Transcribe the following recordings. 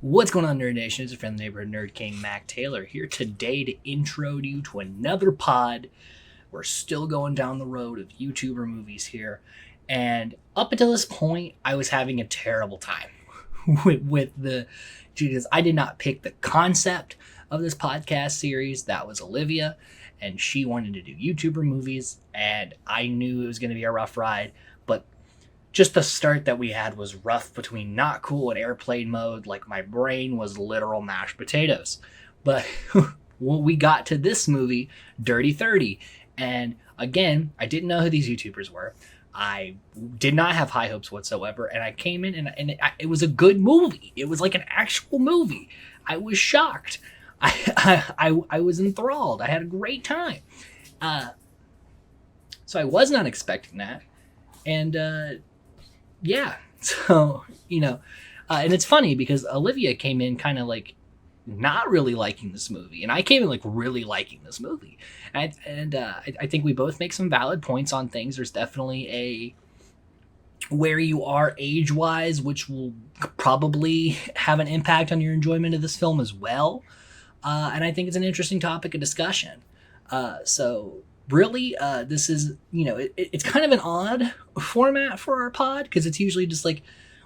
What's going on, Nerd Nation? It's your friend, the neighborhood nerd king, Mac Taylor, here today to intro you to another pod. We're still going down the road of YouTuber movies here, and up until this point, I was having a terrible time with the because I did not pick the concept of this podcast series. That was Olivia, and she wanted to do YouTuber movies, and I knew it was going to be a rough ride, but just the start that we had was rough between not cool and airplane mode. Like, my brain was literal mashed potatoes. But when we got to this movie, Dirty 30, and again, I didn't know who these YouTubers were. I did not have high hopes whatsoever, and I came in and it was a good movie. It was like an actual movie. I was shocked. I was enthralled. I had a great time. So I was not expecting that. And yeah, so, and it's funny because Olivia came in kind of like not really liking this movie, and I came in like really liking this movie. I think we both make some valid points on things. There's definitely a where you are age-wise, which will probably have an impact on your enjoyment of this film as well. And I think it's an interesting topic of discussion. So really, this is, it's kind of an odd format for our pod, because it's usually just like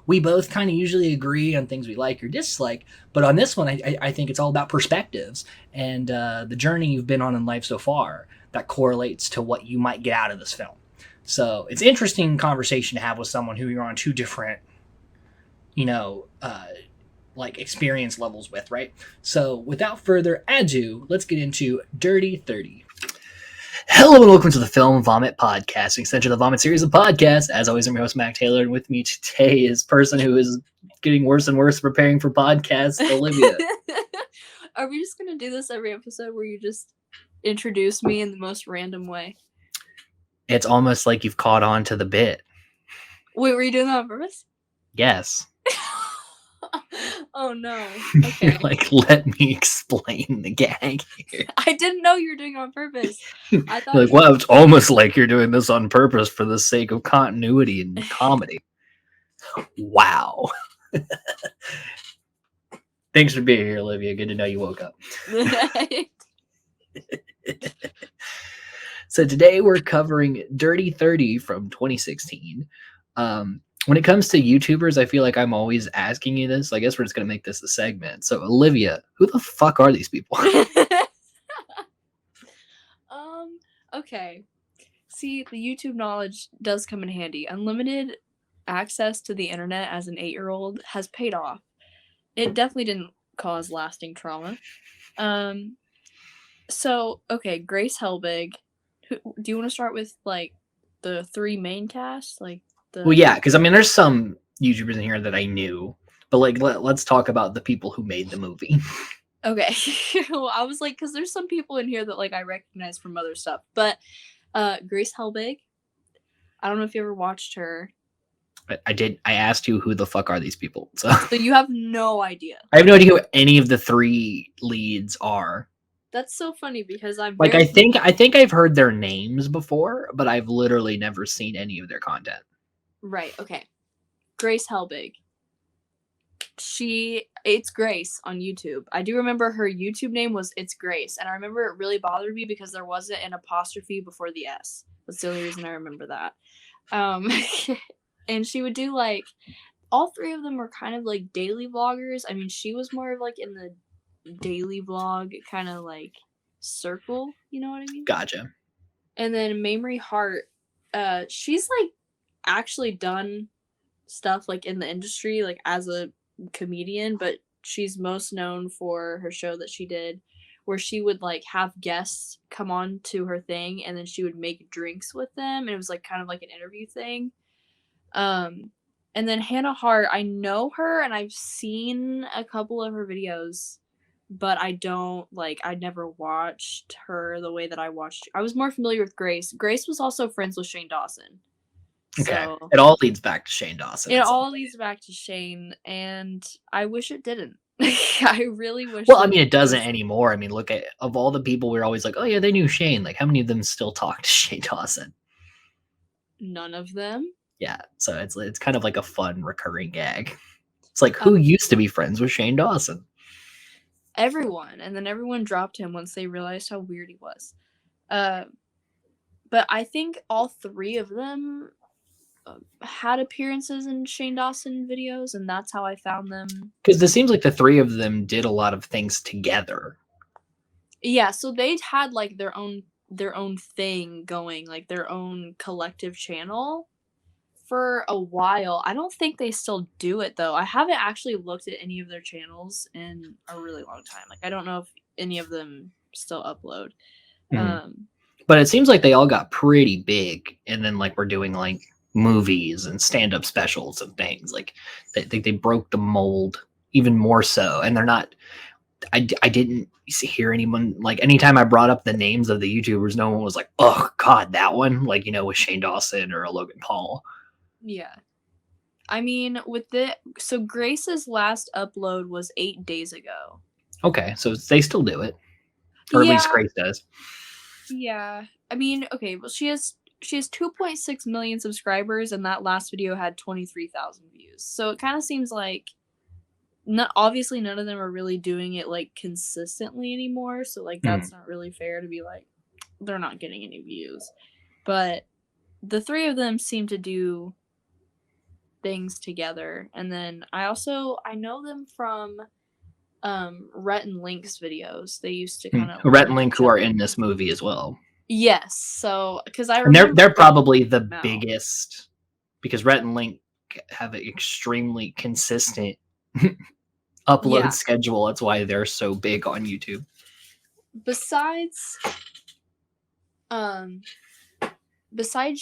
we both kind of usually agree on things we like or dislike. But on this one, I think it's all about perspectives and the journey you've been on in life so far that correlates to what you might get out of this film. So it's interesting conversation to have with someone who you're on two different, like experience levels with, right? So without further ado, let's get into Dirty 30. Hello and welcome to the Film Vomit Podcast, an extension of the Vomit series of podcasts. As always, I'm your host, Mac Taylor, and with me today is person who is getting worse and worse preparing for podcasts, Olivia. Are we just going to do this every episode where you just introduce me in the most random way? It's almost like you've caught on to the bit. Wait, were you doing that on purpose? Yes. Oh no. Okay. You're like, let me explain the gag here. I didn't know you were doing it on purpose. I thought like, well, it's almost like you're doing this on purpose for the sake of continuity and comedy. Wow. Thanks for being here, Olivia. Good to know you woke up. So today we're covering Dirty 30 from 2016. When it comes to YouTubers, I feel like I'm always asking you this. I guess we're just going to make this a segment. So, Olivia, who the fuck are these people? Okay. See, the YouTube knowledge does come in handy. Unlimited access to the internet as an 8-year-old has paid off. It definitely didn't cause lasting trauma. So, okay, Grace Helbig. Do you want to start with, like, the three main cast? Well, yeah, because, I mean, there's some YouTubers in here that I knew. But, like, let's talk about the people who made the movie. Okay. Well, I was like, because there's some people in here that, like, I recognize from other stuff. But Grace Helbig, I don't know if you ever watched her. I did. I asked you who the fuck are these people. So you have no idea. I have no idea who any of the three leads are. That's so funny because I'm like, I think I've heard their names before, but I've literally never seen any of their content. Right. Okay. Grace Helbig. It's Grace on YouTube. I do remember her YouTube name was It's Grace, and I remember it really bothered me because there wasn't an apostrophe before the S. That's the only reason I remember that. And she would do, like, all three of them were kind of like daily vloggers. I mean, she was more of like in the daily vlog kind of like circle, you know what I mean? Gotcha. And then Mamrie Hart, she's like actually done stuff like in the industry, like as a comedian, but she's most known for her show that she did where she would like have guests come on to her thing and then she would make drinks with them, and it was like kind of like an interview thing. And then Hannah Hart, I know her and I've seen a couple of her videos, but I never watched her the way that I watched. I was more familiar with Grace. Grace was also friends with Shane Dawson. Okay. So, it all leads back to Shane Dawson. It all leads back to Shane, and I wish it didn't. I really wish. Well, I mean, it doesn't anymore. I mean, look at of all the people we're always like, oh yeah, they knew Shane. Like, how many of them still talk to Shane Dawson? None of them. Yeah, so it's kind of like a fun recurring gag. It's like, who used to be friends with Shane Dawson? Everyone, and then everyone dropped him once they realized how weird he was. But I think all three of them had appearances in Shane Dawson videos, and that's how I found them. Because it seems like the three of them did a lot of things together. Yeah, so they'd had like their own thing going, like their own collective channel for a while. I don't think they still do it though. I haven't actually looked at any of their channels in a really long time. Like I don't know if any of them still upload. But it seems like they all got pretty big, and then like we're doing like movies and stand-up specials and things. Like they broke the mold even more so, and they're not. I didn't hear anyone like anytime I brought up the names of the YouTubers, no one was like, "Oh God, that one!" Like with Shane Dawson or a Logan Paul. Yeah. I mean, so Grace's last upload was 8 days ago. Okay, so they still do it, or at least Grace does. Yeah. I mean, okay, well she has 2.6 million subscribers, and that last video had 23,000 views. So it kind of seems like obviously none of them are really doing it like consistently anymore. So like that's not really fair to be like they're not getting any views. But the three of them seem to do things together. And then I know them from Rhett and Link's videos. They used to kind of Rhett and Link, who are in this movie as well. Yes, so because I remember they're probably the biggest, because Rhett and Link have an extremely consistent upload schedule. That's why they're so big on YouTube. Besides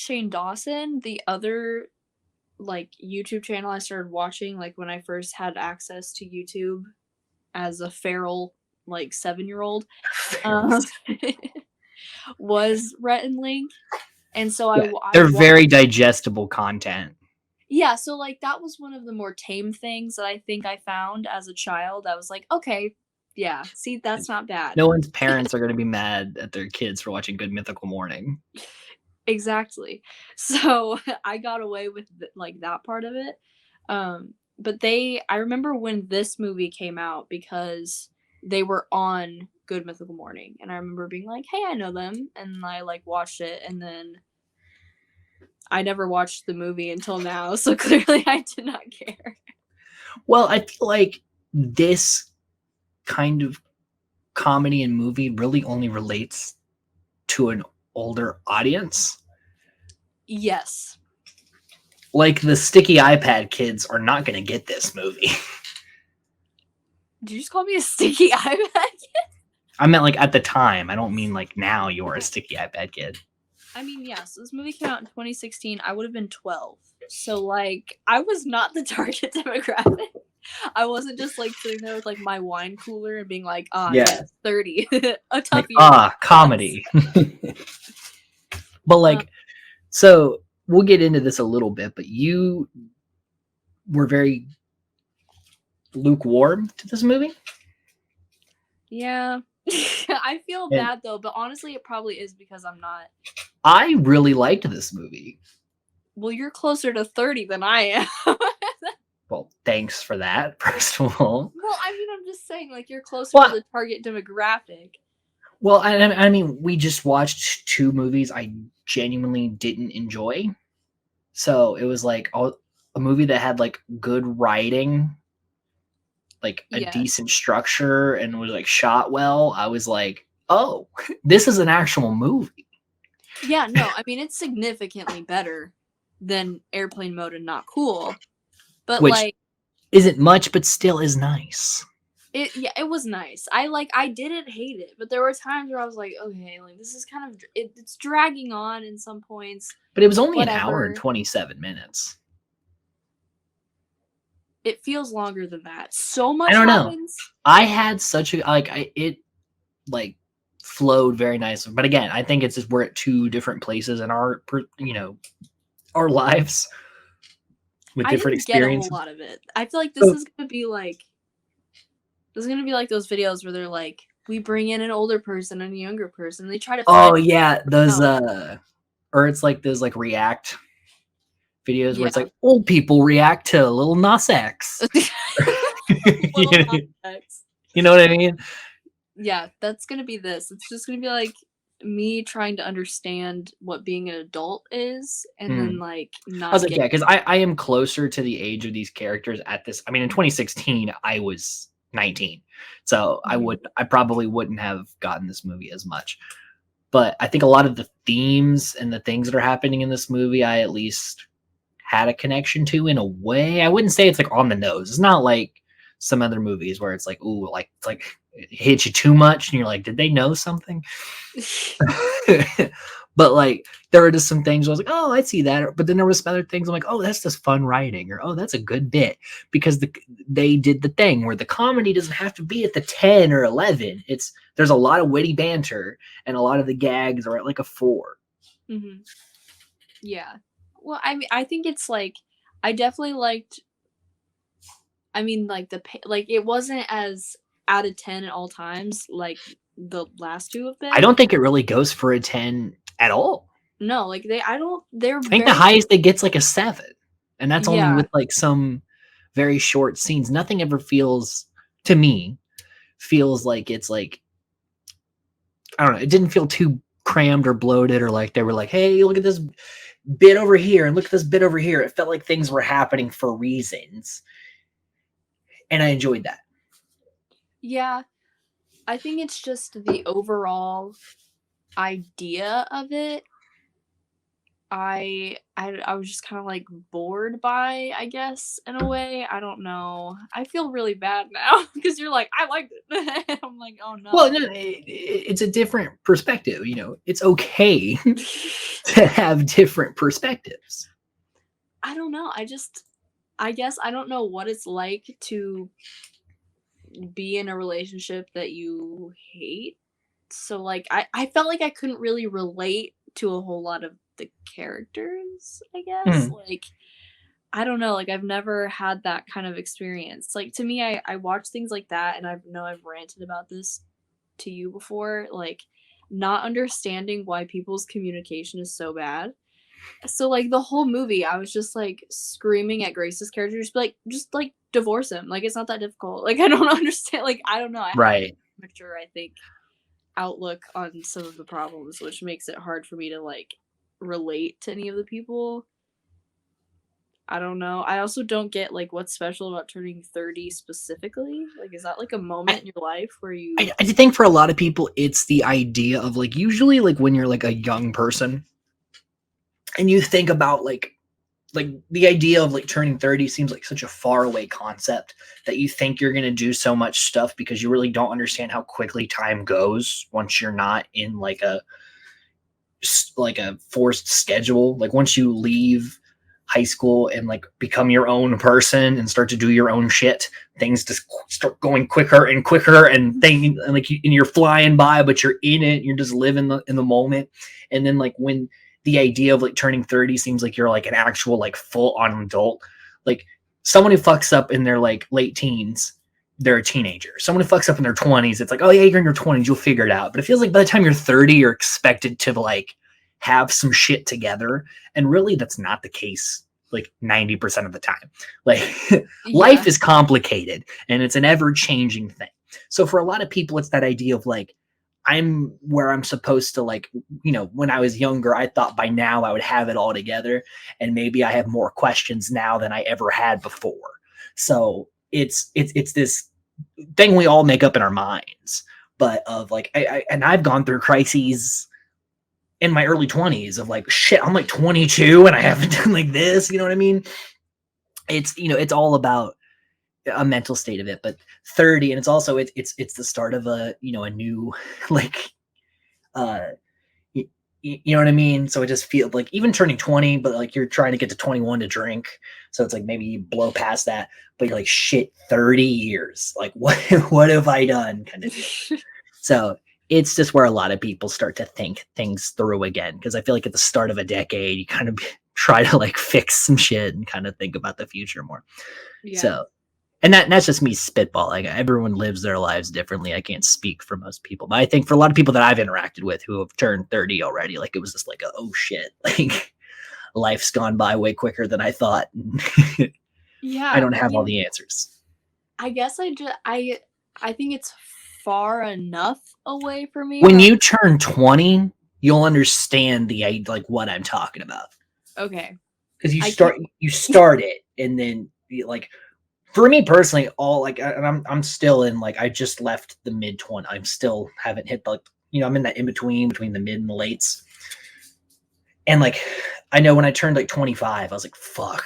Shane Dawson, the other like YouTube channel I started watching like when I first had access to YouTube as a feral like 7-year-old was Rhett and Link. And so they're very digestible content. Yeah, so like that was one of the more tame things that I think I found as a child. I was like, okay, yeah, see, that's not bad. No one's parents are going to be mad at their kids for watching Good Mythical Morning. Exactly. So I got away with like that part of it. But I remember when this movie came out because they were on Good Mythical Morning, and I remember being like, hey, I know them, and I like watched it, and then I never watched the movie until now, so clearly I did not care. Well, I feel like this kind of comedy and movie really only relates to an older audience. Yes. Like the sticky iPad kids are not going to get this movie. Did you just call me a sticky iPad kid? I meant like at the time. I don't mean like now you're a sticky iPad kid. I mean, yeah, so this movie came out in 2016. I would have been 12. So, like, I was not the target demographic. I wasn't just, like, sitting there with, like, my wine cooler and being like, yes, 30. A tough year. Comedy. But, like, so we'll get into this a little bit, but you were very lukewarm to this movie? Yeah. I feel bad, though, but honestly, it probably is because I'm not. I really liked this movie. Well, you're closer to 30 than I am. Well, thanks for that, first of all. Well, I mean, I'm just saying, like, you're closer to the target demographic. Well, I mean, we just watched 2 movies I genuinely didn't enjoy. So it was like a movie that had like good writing, like a decent structure, and was like shot well. I was like, oh, this is an actual movie. Yeah, no, I mean, it's significantly better than Airplane Mode and Not Cool. But which like isn't much, but still is nice. It was nice. I didn't hate it, but there were times where I was like, okay, like this is kind of it's dragging on in some points. But it was only an hour and 27 minutes. It feels longer than that. So much I don't happens. know. I had such a it flowed very nicely. But again, I think it's just we're at 2 different places in our our lives with different experiences. I didn't get a whole lot of it. I feel like this is gonna be like those videos where they're like, we bring in an older person and a younger person. They try to. Oh yeah, those or it's like those like react videos where it's Yeah. like old people react to Lil Nas X. Little context. You know what I mean? Yeah, that's gonna be this. It's just gonna be like me trying to understand what being an adult is, and then Mm. like I was not like, get. yeah, because I am closer to the age of these characters at this. I mean, in 2016, I was 19, so Mhm. I probably wouldn't have gotten this movie as much. But I think a lot of the themes and the things that are happening in this movie, I at least had a connection to in a way. I wouldn't say it's like on the nose. It's not like some other movies where it's like, ooh, like it's like it hits you too much, and you're like, did they know something? But like there were just some things I was like, oh, I see that. But then there was some other things I'm like, oh, that's just fun writing, or oh, that's a good bit because they did the thing where the comedy doesn't have to be at the 10 or 11. There's a lot of witty banter and a lot of the gags are at like a 4. Hmm. Yeah. Well, I mean, I think it's like I definitely liked. I mean, like like it wasn't as out of 10 at all times like the last two have I been. don't think it really goes for a 10 at all. No, like they. I don't. They're I think the very. highest they get's like a 7, and that's only Yeah. with like some very short scenes. Nothing ever feels to me feels like it's like I don't know. It didn't feel too crammed or bloated or like they were like, hey, look at this bit over here and look at this bit over here. It felt like things were happening for reasons, and I enjoyed that. Yeah. I think it's just the overall idea of it. I was just kind of like bored by, I guess, in a way. I don't know. I feel really bad now because you're like, I liked it. I'm like, oh Well, no. no, it's a different perspective. You know, it's okay to have different perspectives. I don't know. I guess I don't know what it's like to be in a relationship that you hate. So like I felt like I couldn't really relate to a whole lot of the characters, I guess. Mm. Like I don't know, like I've never had that kind of experience. Like to me, I watch things like that and I know I've ranted about this to you before, like not understanding why people's communication is so bad. So like the whole movie, I was just like screaming at Grace's character, just like divorce him. Like it's not that difficult. Like I don't understand. Like I don't know. I have a Right. mature, I think, outlook on some of the problems, which makes it hard for me to like relate to any of the people. I don't know. I also don't get like what's special about turning 30 specifically. Like, is that like a moment in your life where you? I think for a lot of people, it's the idea of like usually like when you're like a young person and you think about like the idea of like turning 30 seems like such a far away concept that you think you're going to do so much stuff because you really don't understand how quickly time goes once you're not in like a forced schedule. Like once you leave high school and like become your own person and start to do your own shit, things just start going quicker and quicker and and you're flying by, but you're in it. You're just living in the moment. And then like when the idea of like turning 30 seems like you're like an actual like full on adult, like someone who fucks up in their like late teens, they're a teenager. Someone who fucks up in their 20s, it's like, oh yeah, you're in your 20s, you'll figure it out. But it feels like by the time you're 30, you're expected to like have some shit together. And really that's not the case like 90% of the time. Like Yeah. life is complicated and it's an ever-changing thing. So for a lot of people, it's that idea of like, I'm where I'm supposed to like, you know, when I was younger, I thought by now I would have it all together. And maybe I have more questions now than I ever had before. So it's this thing we all make up in our minds, but of like, and I've gone through crises in my early 20s of like, shit, I'm like 22 and I haven't done like this. You know what I mean? It's, you know, it's all about a mental state of it, but 30, and it's also it's the start of a, you know, a new like uh you know what I mean? So it just feels like even turning 20, but like you're trying to get to 21 to drink. So it's like maybe you blow past that, but you're like, shit, 30 years. Like what have I done? Kind of deal. So it's just where a lot of people start to think things through again. Cause I feel like at the start of a decade, you kind of try to like fix some shit and kind of think about the future more. Yeah. So and that's just me spitballing. Everyone lives their lives differently. I can't speak for most people, but I think for a lot of people that I've interacted with who have turned 30 already, like it was just like, oh shit, like life's gone by way quicker than I thought. I Yeah, don't I have all mean, the answers. I guess I think it's far enough away for me When where you turn 20, you'll understand like what I'm talking about. okay. Because I can't you start it, and then like for me personally, all like and I'm still in like I just left the mid 20. I'm still haven't hit like I'm in that in between the mid and the lates. And like I know when I turned like 25, I was like, fuck.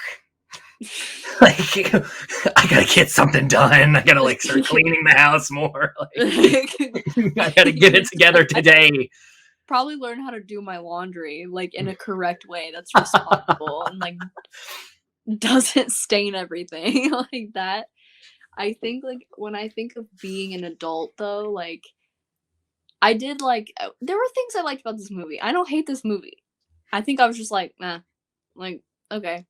Like I gotta get something done. I gotta like start cleaning the house more. Like I gotta get it together today. probably learn how to do my laundry like in a correct way that's responsible and like doesn't stain everything like that. I think like when I think of being an adult though, like I did like there were things I liked about this movie. I don't hate this movie. I think I was just like, nah, like okay.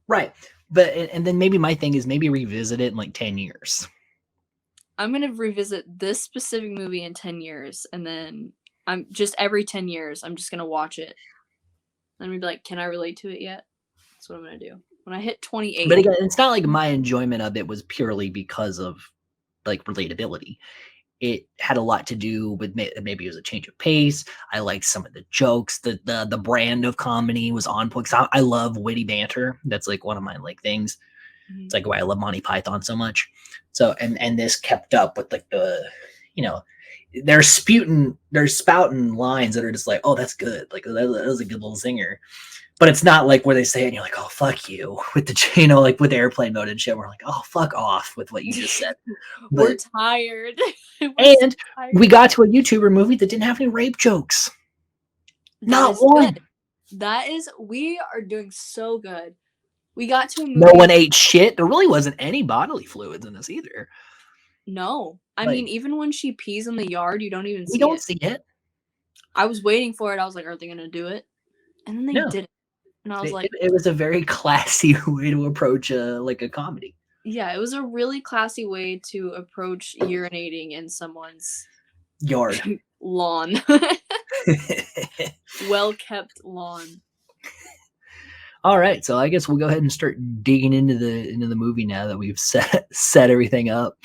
Right. But and then maybe my thing is maybe revisit it in like 10 years. I'm gonna revisit this specific movie in 10 years and then I'm just every 10 years I'm just gonna watch it. And I'm gonna be like, can I relate to it yet? That's what I'm gonna do. When I hit But 28. again, it's not like my enjoyment of it was purely because of like relatability. It had a lot to do with maybe it was a change of pace. I liked some of the jokes. The brand of comedy was on point. 'Cause I love witty banter. That's like one of my like things. Mhm. It's like why I love Monty Python so much. So and this kept up with like you know they're spouting lines that are just like, oh, that's good. Like that was a good little zinger. But it's not like where they say it and you're like, oh, fuck you with the like with airplane mode and shit. We're like, oh, fuck off with what you just said. We're But tired. We're so and we tired. got to a YouTuber movie that didn't have any rape jokes. That Not is one. good. That is we are doing so good. We got to a No movie. one ate shit. There really wasn't any bodily fluids in this either. No. I mean, Like even when she pees in the yard, you don't even we see don't it. see it. I was waiting for it. I was like, are they gonna do it? And then they No. did it. And I was like, It was a very classy way to approach like a comedy. yeah, it was a really classy way to approach urinating in someone's Yard. lawn. Well kept lawn. All right, so I guess we'll go ahead and start digging into the movie now that we've set everything up.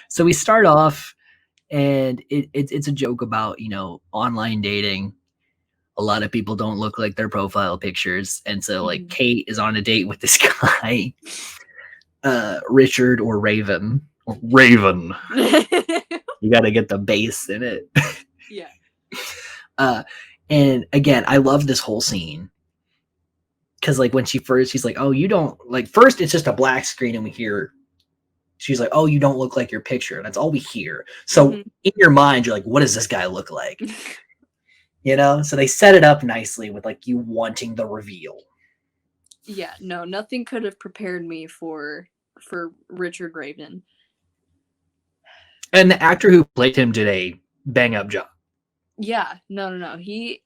So we start off, and it's a joke about online dating. A lot of people don't look like their profile pictures, and so like Mhm. Kate is on a date with this guy, Richard or Raven. Raven. You got to get the bass in it. Yeah. Uh, and again, I love this whole scene because like when she's like, oh, you don't like. First, it's just a black screen, and we hear. She's like, oh, you don't look like your picture. And that's all we hear. So in your mind, you're like, what does this guy look like? So they set it up nicely with like you wanting the reveal. Yeah, no, nothing could have prepared me for Richard Raven. And the actor who played him did a bang up job. Yeah, no. He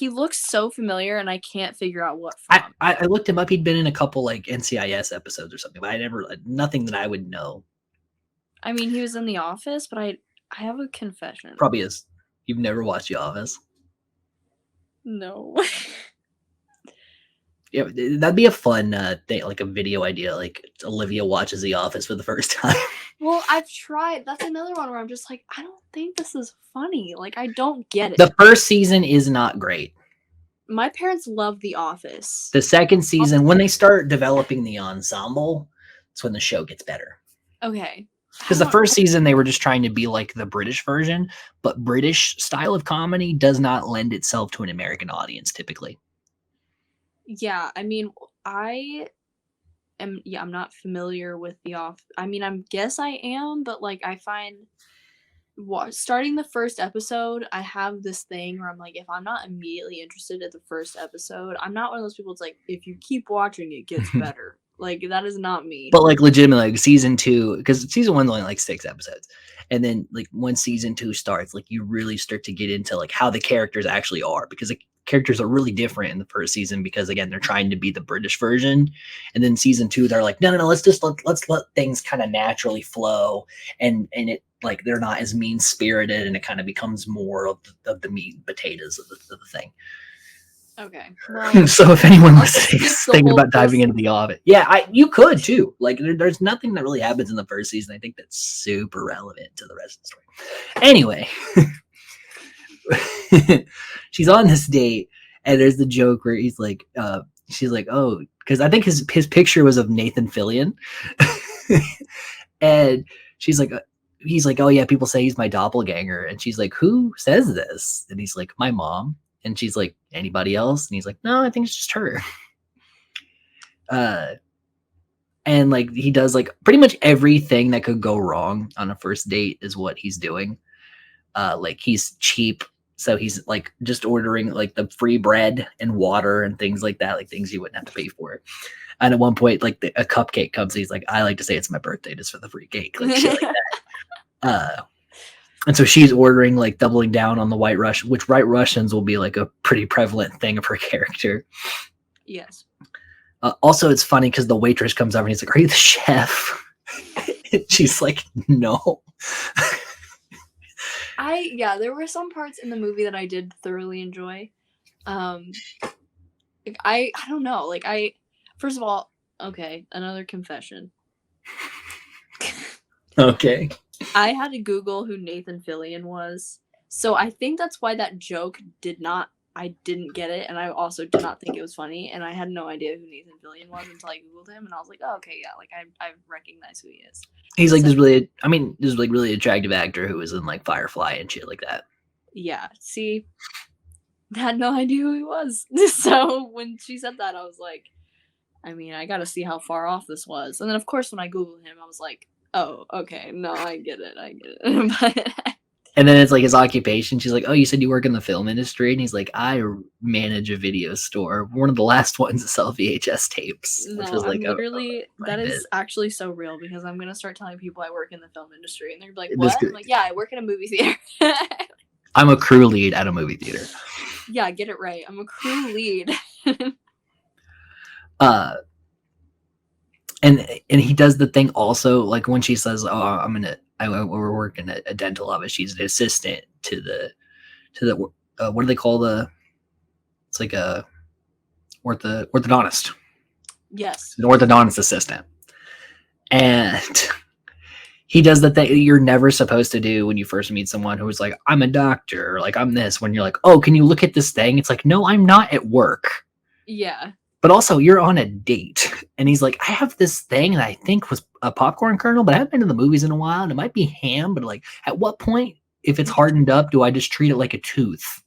looks so familiar, and I can't figure out what I, from. I looked him up. He'd been in a couple like NCIS episodes or something, but I never nothing that I would know. I mean, he was in The Office, but I have a confession. Probably is. You've never watched The Office. No. Yeah, that'd be a fun thing, like a video idea. Like Olivia watches The Office for the first time. Well, I've tried. That's another one where I'm just like, I don't think this is funny. Like, I don't get it. The first season is not great. My parents love The Office. The second season, when they start developing the ensemble, it's when the show gets better. Okay. Because the first season they were just trying to be like the British version, but British style of comedy does not lend itself to an American audience typically. Yeah, I mean, I'm not familiar with The Office. I mean, I guess I am, but like I find starting the first episode, I have this thing where I'm like, if I'm not immediately interested at the first episode, I'm not one of those people. It's like if you keep watching, it gets better. Like that is not me. But like legitimately, like season 2, because season 1's only like 6 episodes, and then like when season 2 starts, like you really start to get into like how the characters actually are, because the characters are really different in the first season because again they're trying to be the British version, and then season 2 they're like no let's let things kind of naturally flow, and it like they're not as mean spirited, and it kind of becomes more of the meat and potatoes of the thing. Okay. Well, So if anyone I'll just listening skip is the thinking whole about diving first into The Office, yeah, you could too. Like there's nothing that really happens in the first season. I think that's super relevant to the rest of the story. Anyway, she's on this date, and there's the joke where he's like, she's like, oh, because I think his picture was of Nathan Fillion, and she's like, he's like, oh yeah, people say he's my doppelganger, and she's like, who says this? And he's like, my mom, and she's like, anybody else? And he's like, no, I think it's just her. And like he does like pretty much everything that could go wrong on a first date is what he's doing. Like he's cheap, so he's like just ordering like the free bread and water and things like that, like things you wouldn't have to pay for. And at one point, like a cupcake comes, he's like, I like to say it's my birthday just for the free cake, like shit like that. And so she's ordering like doubling down on the White Russian, which White Russians will be like a pretty prevalent thing of her character. Yes. Also, it's funny because the waitress comes over and he's like, are you the chef? And she's like, no. There were some parts in the movie that I did thoroughly enjoy. Like, I don't know. Like first of all, okay, another confession. Okay. I had to Google who Nathan Fillion was. So I think that's why that joke I didn't get it, and I also did not think it was funny, and I had no idea who Nathan Fillion was until I Googled him, and I was like, oh, okay, yeah, like I recognize who he is. He's like this really attractive actor who was in like Firefly and shit like that. Yeah, see, I had no idea who he was. So when she said that, I was like, I mean, I gotta see how far off this was. And then of course when I Googled him, I was like, oh, okay, no, I get it. But and then it's like his occupation. She's like, oh, you said you work in the film industry? And he's like, I manage a video store. One of the last ones to sell VHS tapes. No, I'm literally, that is actually so real because I'm going to start telling people I work in the film industry. And they're like, what? I'm like, yeah, I work in a movie theater. I'm a crew lead at a movie theater. Yeah, get it right. I'm a crew lead. And he does the thing also, like when she says, oh, we're working at a dental office. She's an assistant to the what do they call it's like a orthodontist. Yes. An orthodontist assistant. And he does the thing you're never supposed to do when you first meet someone who's like, I'm a doctor, or like I'm this, when you're like, oh, can you look at this thing? It's like, no, I'm not at work. Yeah. But also, you're on a date. And he's like, I have this thing that I think was a popcorn kernel, but I haven't been to the movies in a while. And it might be ham, but like, at what point, if it's hardened up, do I just treat it like a tooth?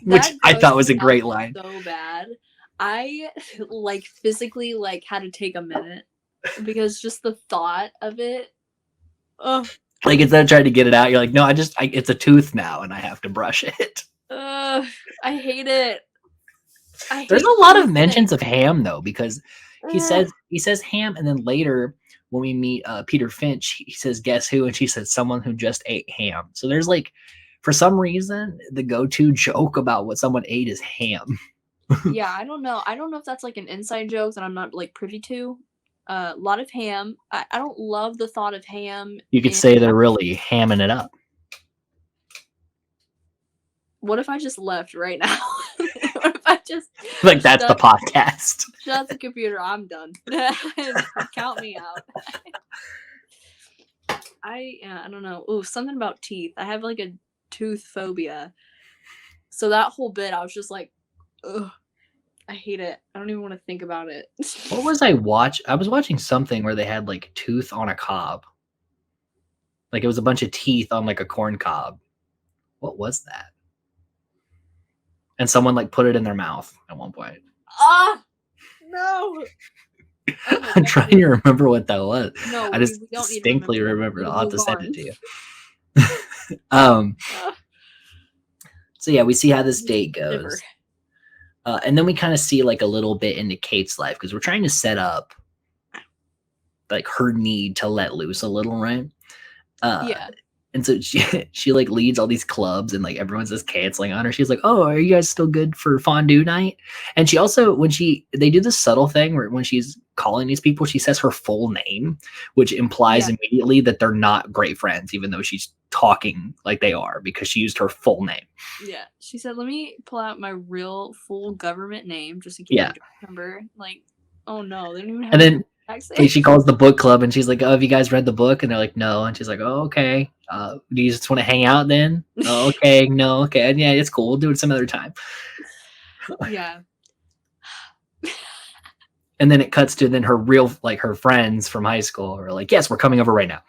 Which I thought was a great line. So bad. I like physically like had to take a minute because just the thought of it. Oh. Like instead of trying to get it out, you're like, no, it's a tooth now and I have to brush it. I hate it. There's a lot of mentions of ham though, because he says ham, and then later when we meet Peter Finch, he says, guess who? And she says, someone who just ate ham. So there's like, for some reason, the go-to joke about what someone ate is ham. Yeah, I don't know if that's like an inside joke that I'm not like privy to. A lot of ham. I don't love the thought of ham. You could say they're really hamming it up. What if I just left right now? What if I just like that's the podcast? Shut the computer. I'm done. Count me out. I don't know. Ooh, something about teeth. I have like a tooth phobia. So that whole bit, I was just like, ugh, I hate it. I don't even want to think about it. What was I was watching something where they had like tooth on a cob. Like it was a bunch of teeth on like a corn cob. What was that? And someone like put it in their mouth at one point. Ah, no. I'm trying to remember what that was. No, I just distinctly remember. I'll have to send it to you. So yeah, we see how this date goes. And then we kind of see like a little bit into Kate's life because we're trying to set up like her need to let loose a little, right? Yeah. And so she like leads all these clubs and like everyone's just canceling on her. She's like, "Oh, are you guys still good for fondue night?" And she also when they do this subtle thing where when she's calling these people, she says her full name, which implies Yeah. immediately that they're not great friends, even though she's talking like they are because she used her full name. Yeah. She said, "Let me pull out my real full government name just in case Yeah. you don't remember." Like, oh no, they don't even And have then a accent. like she calls the book club and she's like, "Oh, have you guys read the book?" And they're like, "No." And she's like, "Oh, okay. Do you just want to hang out then?" "Oh, okay. No, okay. Yeah, it's cool. We'll do it some other time." Yeah. And then it cuts to then her real like her friends from high school are like, "Yes, we're coming over right now."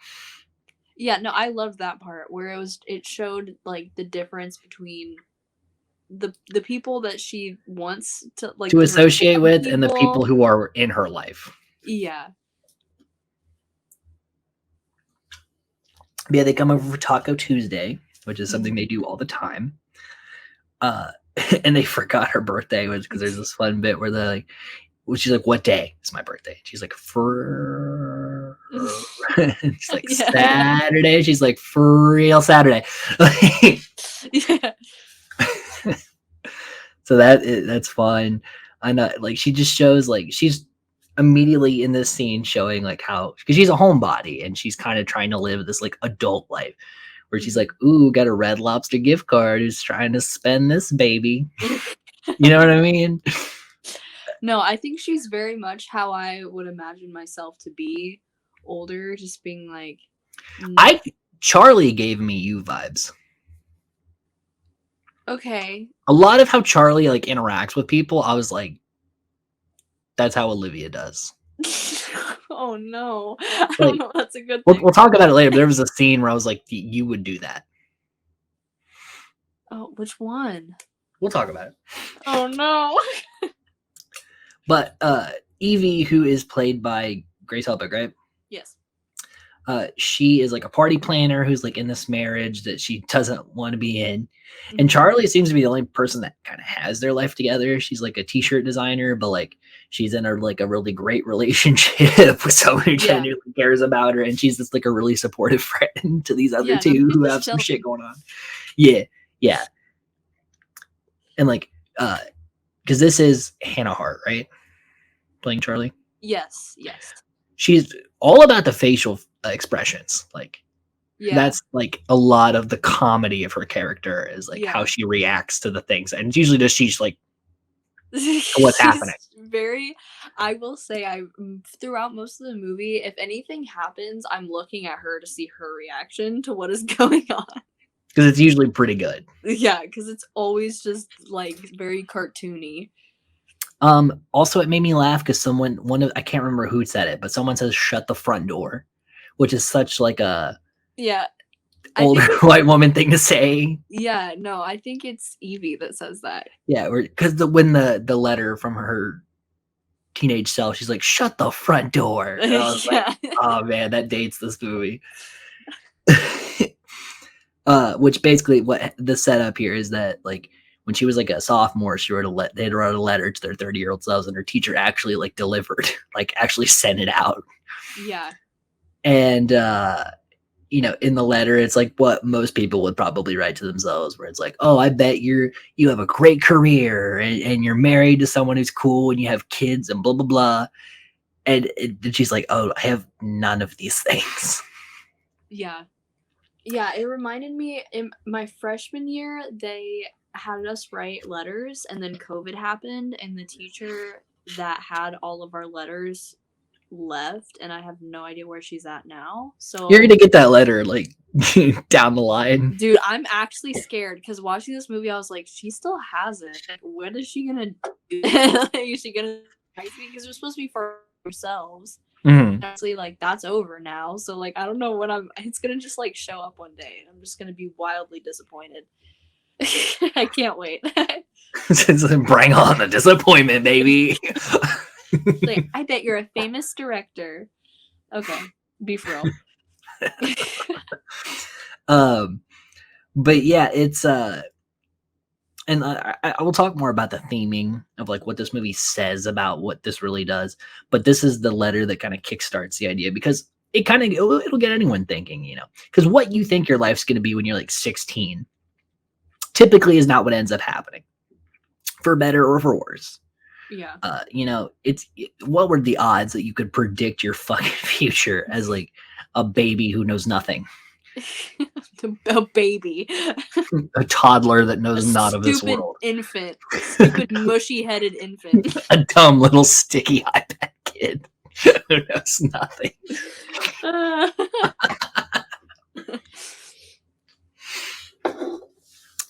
Yeah, no, I loved that part where it showed like the difference between the people that she wants to like To the associate reform with and the people. people who are in her life. Yeah. But yeah, they come over for Taco Tuesday, which is something Mhm. they do all the time. Uh, and they forgot her birthday was because there's this fun bit where they're like, well, she's like, "What day is my birthday?" She's like, "For," she's like, Yeah. "Saturday." She's like, "For real Saturday." Yeah. So that's fun. I know, like she just shows like she's immediately in this scene showing like how because she's a homebody and she's kind of trying to live this like adult life where she's Mhm. like, "Ooh, got a Red Lobster gift card. Who's trying to spend this baby?" You know what I mean? No, I think she's very much how I would imagine myself to be older, just being like, I Charlie gave me you vibes. okay. A lot of how Charlie like interacts with people, I was like, that's how Olivia does. Oh no. I don't Like know if that's a good we'll thing. talk about it later. But there was a scene where I was like, you would do that. Oh, which one? We'll talk about it. Oh no. But Evie, who is played by Grace Helbig, right? Yes. She is like a party planner who's like in this marriage that she doesn't want to be in. And Mhm. Charlie seems to be the only person that kind of has their life together. She's like a t-shirt designer, but like she's in a really great relationship with someone who Yeah. genuinely cares about her. And she's just like a really supportive friend to these other Yeah, no, two she's who just have some chilling. shit going on. Yeah. Yeah. And like, because this is Hannah Hart, right? Playing Charlie. Yes, yes. She's all about the facial expressions. Like, Yeah. that's like a lot of the comedy of her character is like how Yeah. she reacts to the things. And it's usually just she's like, what's happening? She's very I will say throughout most of the movie, if anything happens, I'm looking at her to see her reaction to what is going on. Because it's usually pretty good. Yeah, because it's always just like very cartoony. Also it made me laugh because I can't remember who said it, but someone says shut the front door, which is such like a Yeah. I older think white woman thing to say. yeah, no, I think it's Evie that says that. Yeah, because when the letter from her teenage self, she's like, "Shut the front door." And I was like, Yeah. "Oh man, that dates this movie." Which basically what the setup here is that like when she was like a sophomore, they wrote a letter to their 30-year-old selves, and her teacher actually like delivered, like actually sent it out. Yeah. And in the letter, it's like what most people would probably write to themselves, where it's like, "Oh, I bet you have a great career and you're married to someone who's cool and you have kids and blah blah blah." And she's like, "Oh, I have none of these things." Yeah. Yeah, it reminded me in my freshman year, they had us write letters and then COVID happened and the teacher that had all of our letters left and I have no idea where she's at now. You're So gonna get that letter like down the line. dude, I'm actually scared because watching this movie, I was like, she still has it. Like, what is she gonna do? Like, is she gonna surprise me? Because we're supposed to be for ourselves. Mhm. Honestly, like that's over now. So like I don't know when it's gonna just like show up one day and I'm just gonna be wildly disappointed. I can't wait. Bring on the disappointment, baby. Like, I bet you're a famous director. Okay, be for real. um, but yeah, it's and I will talk more about the theming of like what this movie says about what this really does. But this is the letter that kind of kickstarts the idea because it kind of it'll get anyone thinking, because what you think your life's going to be when you're like 16 typically is not what ends up happening, for better or for worse. Yeah. What were the odds that you could predict your fucking future as like a baby who knows nothing, A baby. a toddler that knows A not of this stupid world, infant. Stupid mushy-headed infant. a dumb little sticky iPad kid who knows nothing.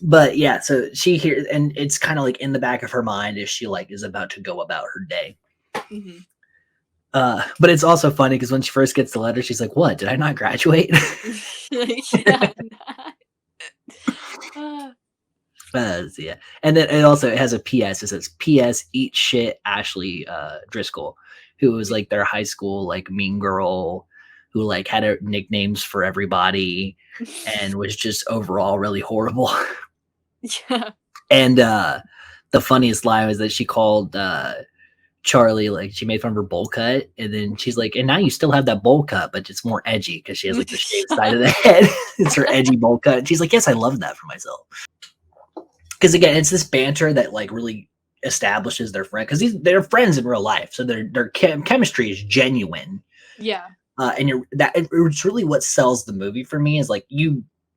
But yeah, so she hears, and it's kind of like in the back of her mind as she like is about to go about her day. Mm-hmm. But it's also funny because when she first gets the letter, she's like, "What? Did I not graduate?" Yeah. Yeah, and then it has a PS. It says, "PS, eat shit, Ashley Driscoll," who was like their high school like mean girl, who like had nicknames for everybody, and was just overall really horrible. Yeah. And the funniest line was that she called Charlie, like she made fun of her bowl cut, and then she's like, "And now you still have that bowl cut, but it's more edgy because she has like the shaved side of the head." It's her edgy bowl cut. And she's like, "Yes, I love that for myself." Because again, it's this banter that like really establishes their friend, because they're friends in real life, so their chemistry is genuine. Yeah. And it's really what sells the movie for me, is like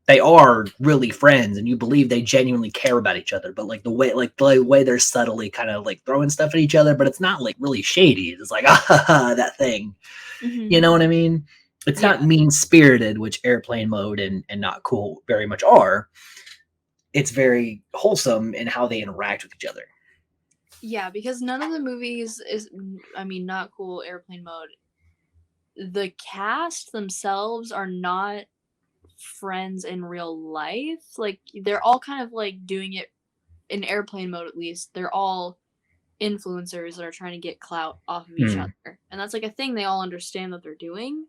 they are really friends and you believe they genuinely care about each other, but like the way they're subtly kind of like throwing stuff at each other, but it's not like really shady. It's like that thing. Mm-hmm. You know what I mean? It's not mean spirited, which Airplane Mode and Not Cool very much are. It's very wholesome in how they interact with each other. Yeah, because none of the movies Not Cool, Airplane Mode, the cast themselves are not friends in real life. Like, they're all kind of like doing it in Airplane Mode, at least. They're all influencers that are trying to get clout off of each other. And that's like a thing they all understand that they're doing.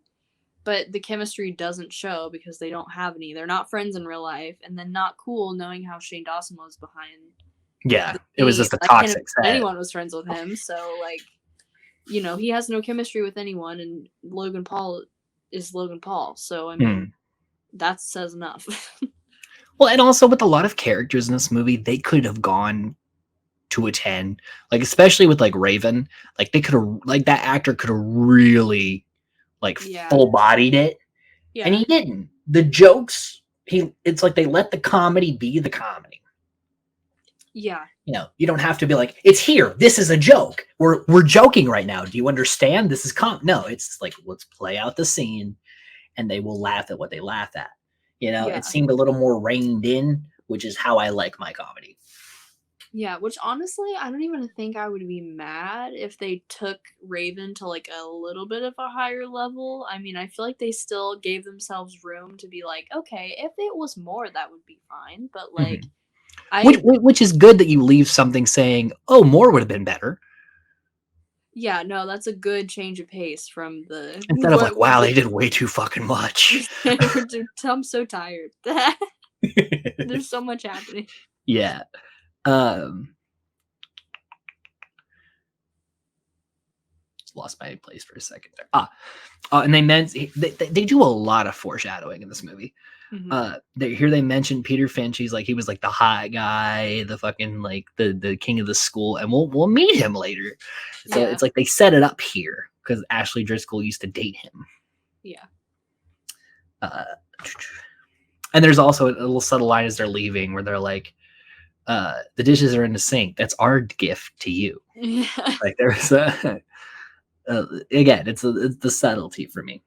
But the chemistry doesn't show because they don't have any. They're not friends in real life. And then Not Cool, knowing how Shane Dawson was behind. Yeah, it was just a toxic set. Anyone was friends with him, so like, he has no chemistry with anyone, and Logan Paul is Logan Paul. So I mean, that says enough. Well, and also with a lot of characters in this movie, they could have gone to a 10, like especially with like Raven, like they could have, like that actor could have really like full bodied it, and he didn't. The jokes, it's like they let the comedy be the comedy. Yeah. You don't have to be like, it's here, this is a joke, we're joking right now, do you understand, this is no, it's like, let's play out the scene and they will laugh at what they laugh at. It seemed a little more reined in, which is how I like my comedy. Yeah, which honestly, I don't even think I would be mad if they took Raven to like a little bit of a higher level. I mean, I feel like they still gave themselves room to be like, okay, if it was more, that would be fine. But like, which is good that you leave something saying, oh, more would have been better. Yeah, no, that's a good change of pace from the... Instead of like, wow, they did way too fucking much. I'm so tired. There's so much happening. Yeah. Lost my place for a second there. And they do a lot of foreshadowing in this movie. They mention Peter Finch. He was like the hot guy, the fucking like the king of the school, and we'll meet him later. So it's like they set it up here because Ashley Driscoll used to date him. Yeah. And there's also a little subtle line as they're leaving where they're like, the dishes are in the sink. That's our gift to you. Yeah. Like there's again, it's the subtlety for me.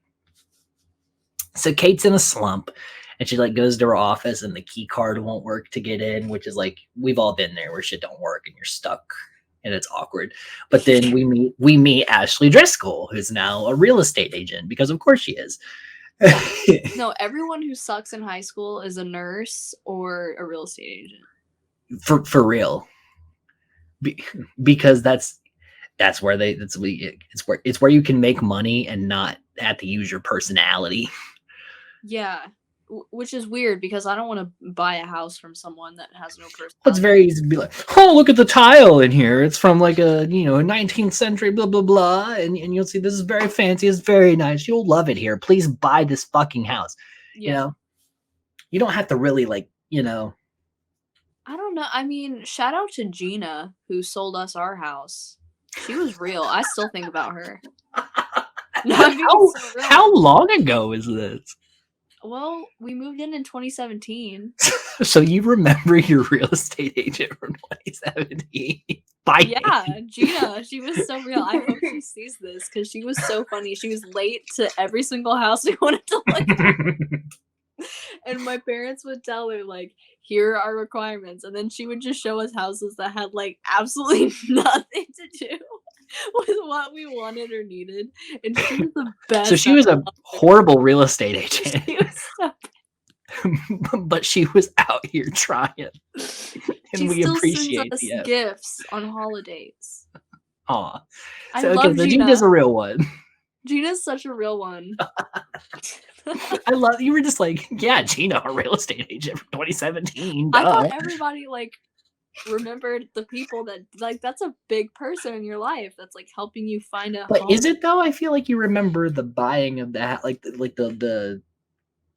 So Kate's in a slump, and she like goes to her office, and the key card won't work to get in, which is like, we've all been there where shit don't work and you're stuck and it's awkward. But then we meet Ashley Driscoll, who's now a real estate agent, because of course she is. No, everyone who sucks in high school is a nurse or a real estate agent. For real. Because that's where it's where you can make money and not have to use your personality. Yeah. which is weird because I don't want to buy a house from someone that has no It's personality. very easy to be like, oh, look at the tile in here. It's from like a, you know, a 19th century, blah, blah, blah. And you'll see this is very fancy. It's very nice. You'll love it here. Please buy this fucking house. You Yeah. know, you don't have to really like, you know. I don't know. I mean, shout out to Gina who sold us our house. She was real. I still think about her. No, I'm being so real. How long ago is this? Well, we moved in 2017. So you remember your real estate agent from 2017? By Yeah, name. Gina, she was so real. I hope she sees this because she was so funny. She was late to every single house we wanted to look at. And my parents would tell her, like, here are our requirements. And then she would just show us houses that had, like, absolutely nothing to do with what we wanted or needed. And she was the best. So she was a horrible real estate agent. She was so but she was out here trying. And she we still appreciate sends us gifts on holidays. Aw. I So, love so Gina. Gina's a real one. Gina's such a real one. I love you were just like, yeah, Gina, a real estate agent from 2017. I thought everybody like remembered the people that like that's a big person in your life that's like helping you find a But home. is it though? I feel like you remember the buying of that, like the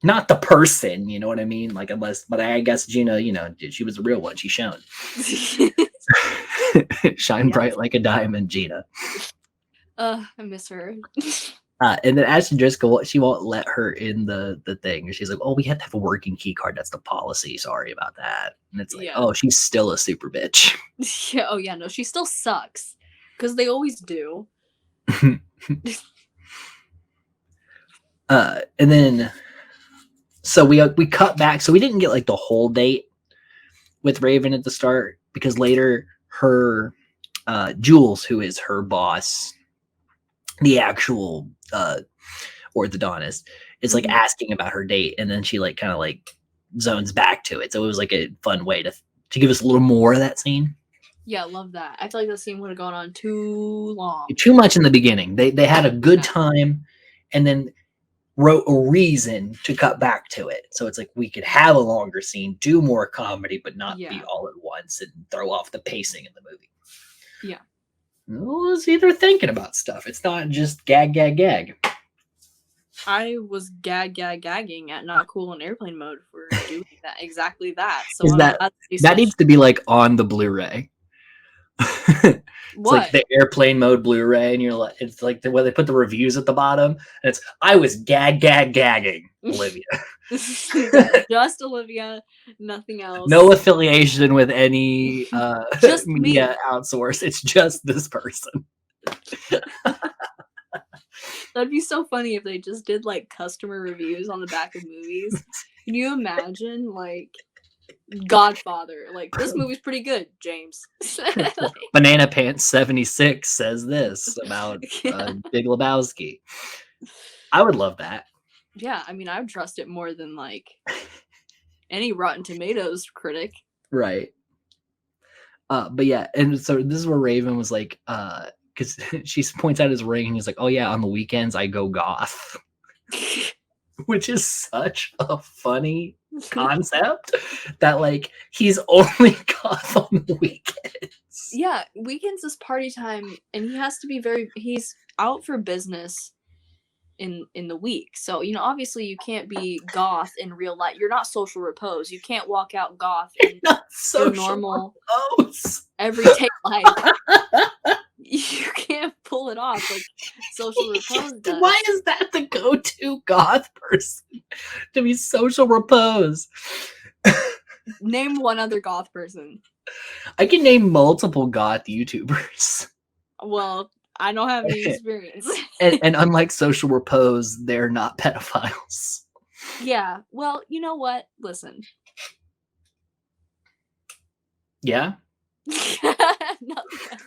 not the person, you know what I mean? Like unless, but I guess Gina, you know, she was a real one. She shone, shine bright like a diamond, Gina. I miss her. And then Ashton Driscoll, she won't let her in the thing. She's like, "Oh, we have to have a working key card. That's the policy. Sorry about that." And it's like, Yeah. "Oh, she's still a super bitch." Yeah. Oh yeah. No, she still sucks because they always do. And then, so we cut back. So we didn't get like the whole date with Raven at the start because later her Jules, who is her boss, the actual orthodontist, is like asking about her date, and then she like kind of like zones back to it. So it was like a fun way to give us a little more of that scene. Yeah, love that. I feel like that scene would have gone on too long. Too much in the beginning. They had a good time, and then wrote a reason to cut back to it. So it's like we could have a longer scene, do more comedy, but not be all at once and throw off the pacing in the movie. Yeah. Well, it's either thinking about stuff. It's not just gag, gag, gag. I was gagging at Not Cool in airplane mode for doing that exactly that. So that needs to be like on the Blu-ray. It's like the airplane mode Blu-ray, and you're like, it's like where they put the reviews at the bottom, and it's I was gagging, Olivia. Just Olivia, nothing else. No affiliation with any just media outsource. It's just this person. That'd be so funny if they just did like customer reviews on the back of movies. Can you imagine like Godfather? Like this movie's pretty good, James. Like, Banana Pants 76 says this about Big Lebowski. I would love that. Yeah, I mean, I would trust it more than like any Rotten Tomatoes critic. Right. But yeah, and so this is where Raven was like, because she points out his ring, and he's like, "Oh yeah, on the weekends I go goth," which is such a funny concept that like he's only goth on the weekends. Yeah, weekends is party time, and he has to be he's out for business in the week. So, you know, obviously you can't be goth in real life. You're not social repose. You can't walk out goth in your normal everyday life. You can't pull it off like social repose does. Why is that the go-to goth person to be social repose? Name one other goth person. I can name multiple goth YouTubers. Well, I don't have any experience. and unlike social repose, they're not pedophiles. Yeah. Well, you know what? Listen. Yeah? Nothing.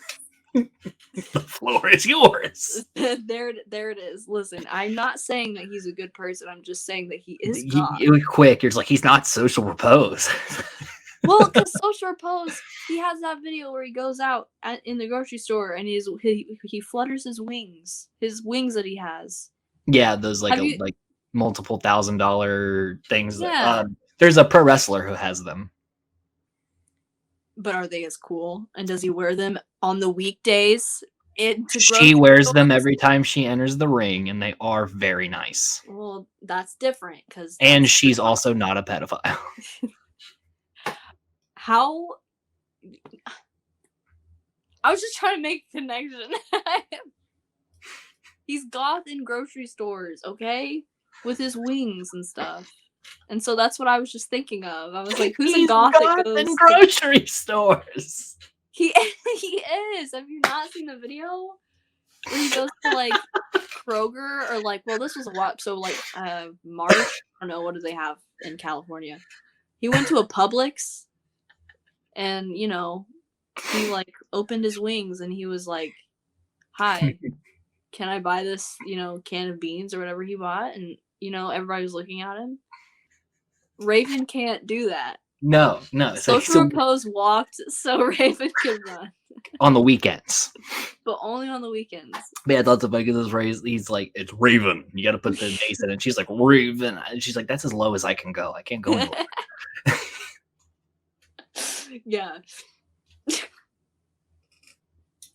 The floor is yours. There it is. Listen, I'm not saying that he's a good person. I'm just saying that he is goth. It was quick. You're just like, he's not social repose. Well, because social repose, he has that video where he goes out in the grocery store and he flutters his wings that he has. Yeah, those like multiple $1,000 things. Yeah. There's a pro wrestler who has them. But are they as cool? And does he wear them on the weekdays? She wears them every time she enters the ring, and they are very nice. Well, that's different because. And she's also not a pedophile. How? I was just trying to make a connection. He's goth in grocery stores, okay? With his wings and stuff. And so that's what I was just thinking of. I was like, who's a goth that goes in grocery stores? He is. Have you not seen the video? Where he goes to like Kroger or like, well, this was a lot. So like March. I don't know, what do they have in California? He went to a Publix and he like opened his wings and he was like, hi, can I buy this, can of beans or whatever he bought? And everybody was looking at him. Raven can't do that. No. Social Repose walked so Raven could run. On the weekends. But only on the weekends. Yeah, I thought the bug is raised. He's like, it's Raven. You got to put the bass in it. She's like, Raven. And she's like, that's as low as I can go. I can't go anymore. Yeah.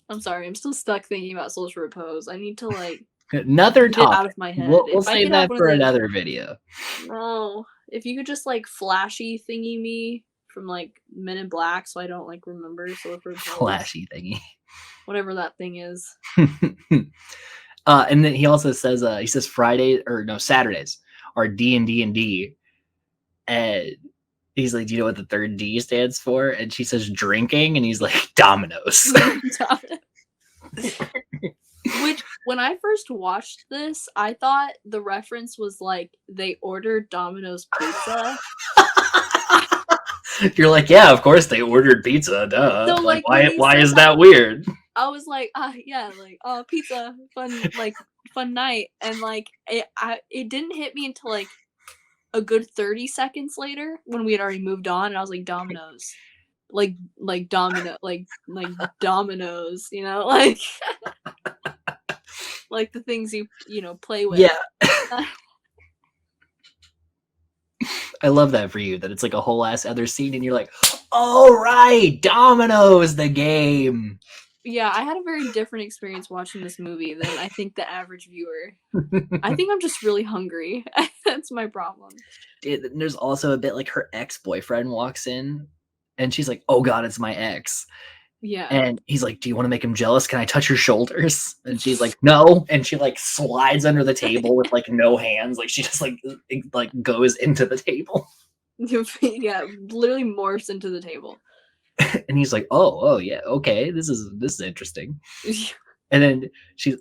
I'm sorry. I'm still stuck thinking about Social Repose. I need to like another topic out of my head. We'll save that for another video. No, if you could just like flashy thingy me from like Men in Black, so I don't like remember Social Repose. Flashy thingy, whatever that thing is. And then he also says, he says Saturdays are D&D, and he's like, do you know what the third D stands for? And she says drinking, and he's like, Dominoes. Which, when I first watched this, I thought the reference was like they ordered Domino's pizza. You're like, yeah, of course they ordered pizza. Duh. So, like why is that weird? I was like, yeah, like, oh, pizza, fun night, and like it didn't hit me until like a good 30 seconds later when we had already moved on, and I was like, Domino's, like domino, like dominoes, like like the things you play with. Yeah. I love that for you, that it's like a whole ass other scene and you're like, oh right, Domino's the game. Yeah, I had a very different experience watching this movie than I think the average viewer. I think I'm just really hungry. That's my problem. Dude, there's also a bit like her ex-boyfriend walks in and she's like, oh god, it's my ex. Yeah. And he's like, do you want to make him jealous? Can I touch your shoulders? And she's like, no. And she like slides under the table with like no hands. Like she just like goes into the table. Yeah, literally morphs into the table. And he's like, oh yeah, okay, this is interesting. And then she's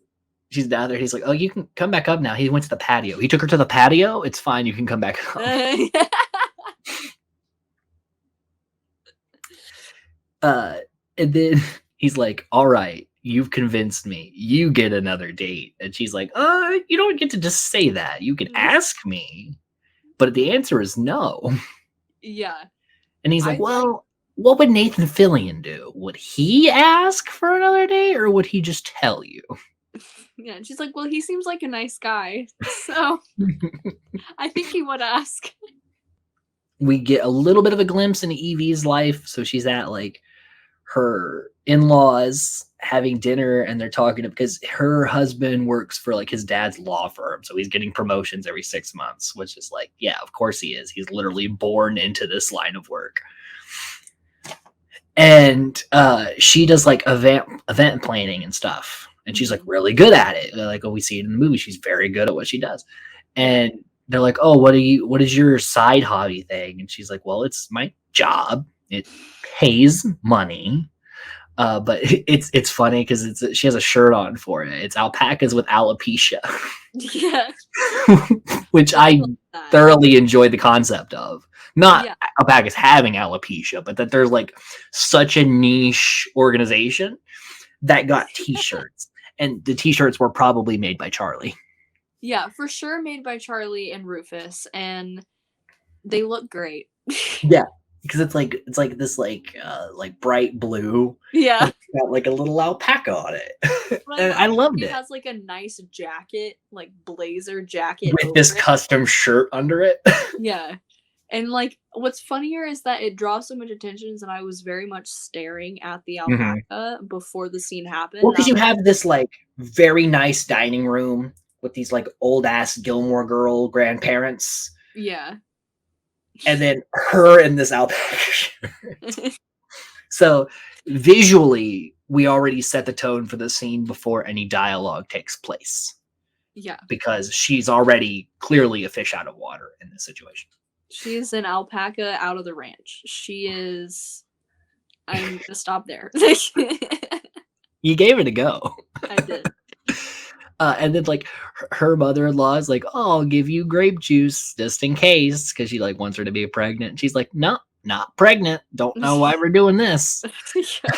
down there. He's like, oh, you can come back up now. He went to the patio. He took her to the patio. It's fine. You can come back up. And then he's like, all right, you've convinced me. You get another date. And she's like, you don't get to just say that. You can ask me. But the answer is no. Yeah. And he's like, well, what would Nathan Fillion do? Would he ask for another date or would he just tell you? Yeah, and she's like, well, he seems like a nice guy. So I think he would ask. We get a little bit of a glimpse into Evie's life. So she's at like her in-laws having dinner and they're talking because her husband works for like his dad's law firm. So he's getting promotions every 6 months, which is like, yeah, of course he is. He's literally born into this line of work. And she does like event planning and stuff. And she's like really good at it. Like, oh, we see it in the movie. She's very good at what she does. And they're like, oh, what is your side hobby thing? And she's like, well, it's my job. It pays money. But it's funny because she has a shirt on for it. It's alpacas with alopecia. Yeah. Which I thoroughly enjoyed the concept of. Not alpacas having alopecia, but that there's like such a niche organization that got t-shirts. And the t-shirts were probably made by Charlie. Yeah, for sure made by Charlie and Rufus. And they look great. Yeah. because it's like this like bright blue, Yeah. and it's got like a little alpaca on it. But I And love I that loved she it has like a nice jacket, like blazer jacket with over this it. custom shirt under it. Yeah. And like what's funnier is that it draws so much attention that I was very much staring at the Mhm. alpaca before the scene happened. Well, And I because you was have this like very nice dining room with these like old ass Gilmore Girl grandparents, yeah. and then her in this alpaca shirt. So visually, we already set the tone for the scene before any dialogue takes place Yeah. because she's already clearly a fish out of water in this situation. She's an alpaca out of the ranch. She is I'm gonna stop there. You gave it a go. I did. And then like her mother-in-law is like, "Oh, I'll give you grape juice just in case," because she like wants her to be pregnant. And she's like, "No, not pregnant. Don't know why we're doing this." Yeah.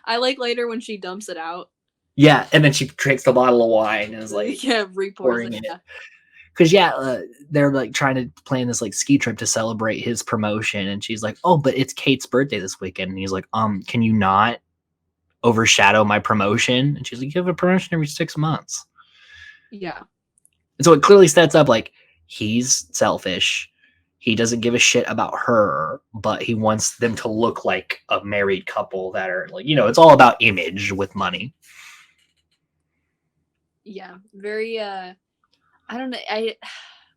I like later when she dumps it out. Yeah, and then she drinks the bottle of wine and is like Yeah, repours pouring it. it. Yeah. Because they're like trying to plan this like ski trip to celebrate his promotion, and she's like, "Oh, but it's Kate's birthday this weekend," and he's like, Can you not overshadow my promotion?" And she's like, "You have a promotion every 6 months." Yeah. And so it clearly sets up like he's selfish. He doesn't give a shit about her, but he wants them to look like a married couple that are like, it's all about image with money. Yeah. Very I don't know. I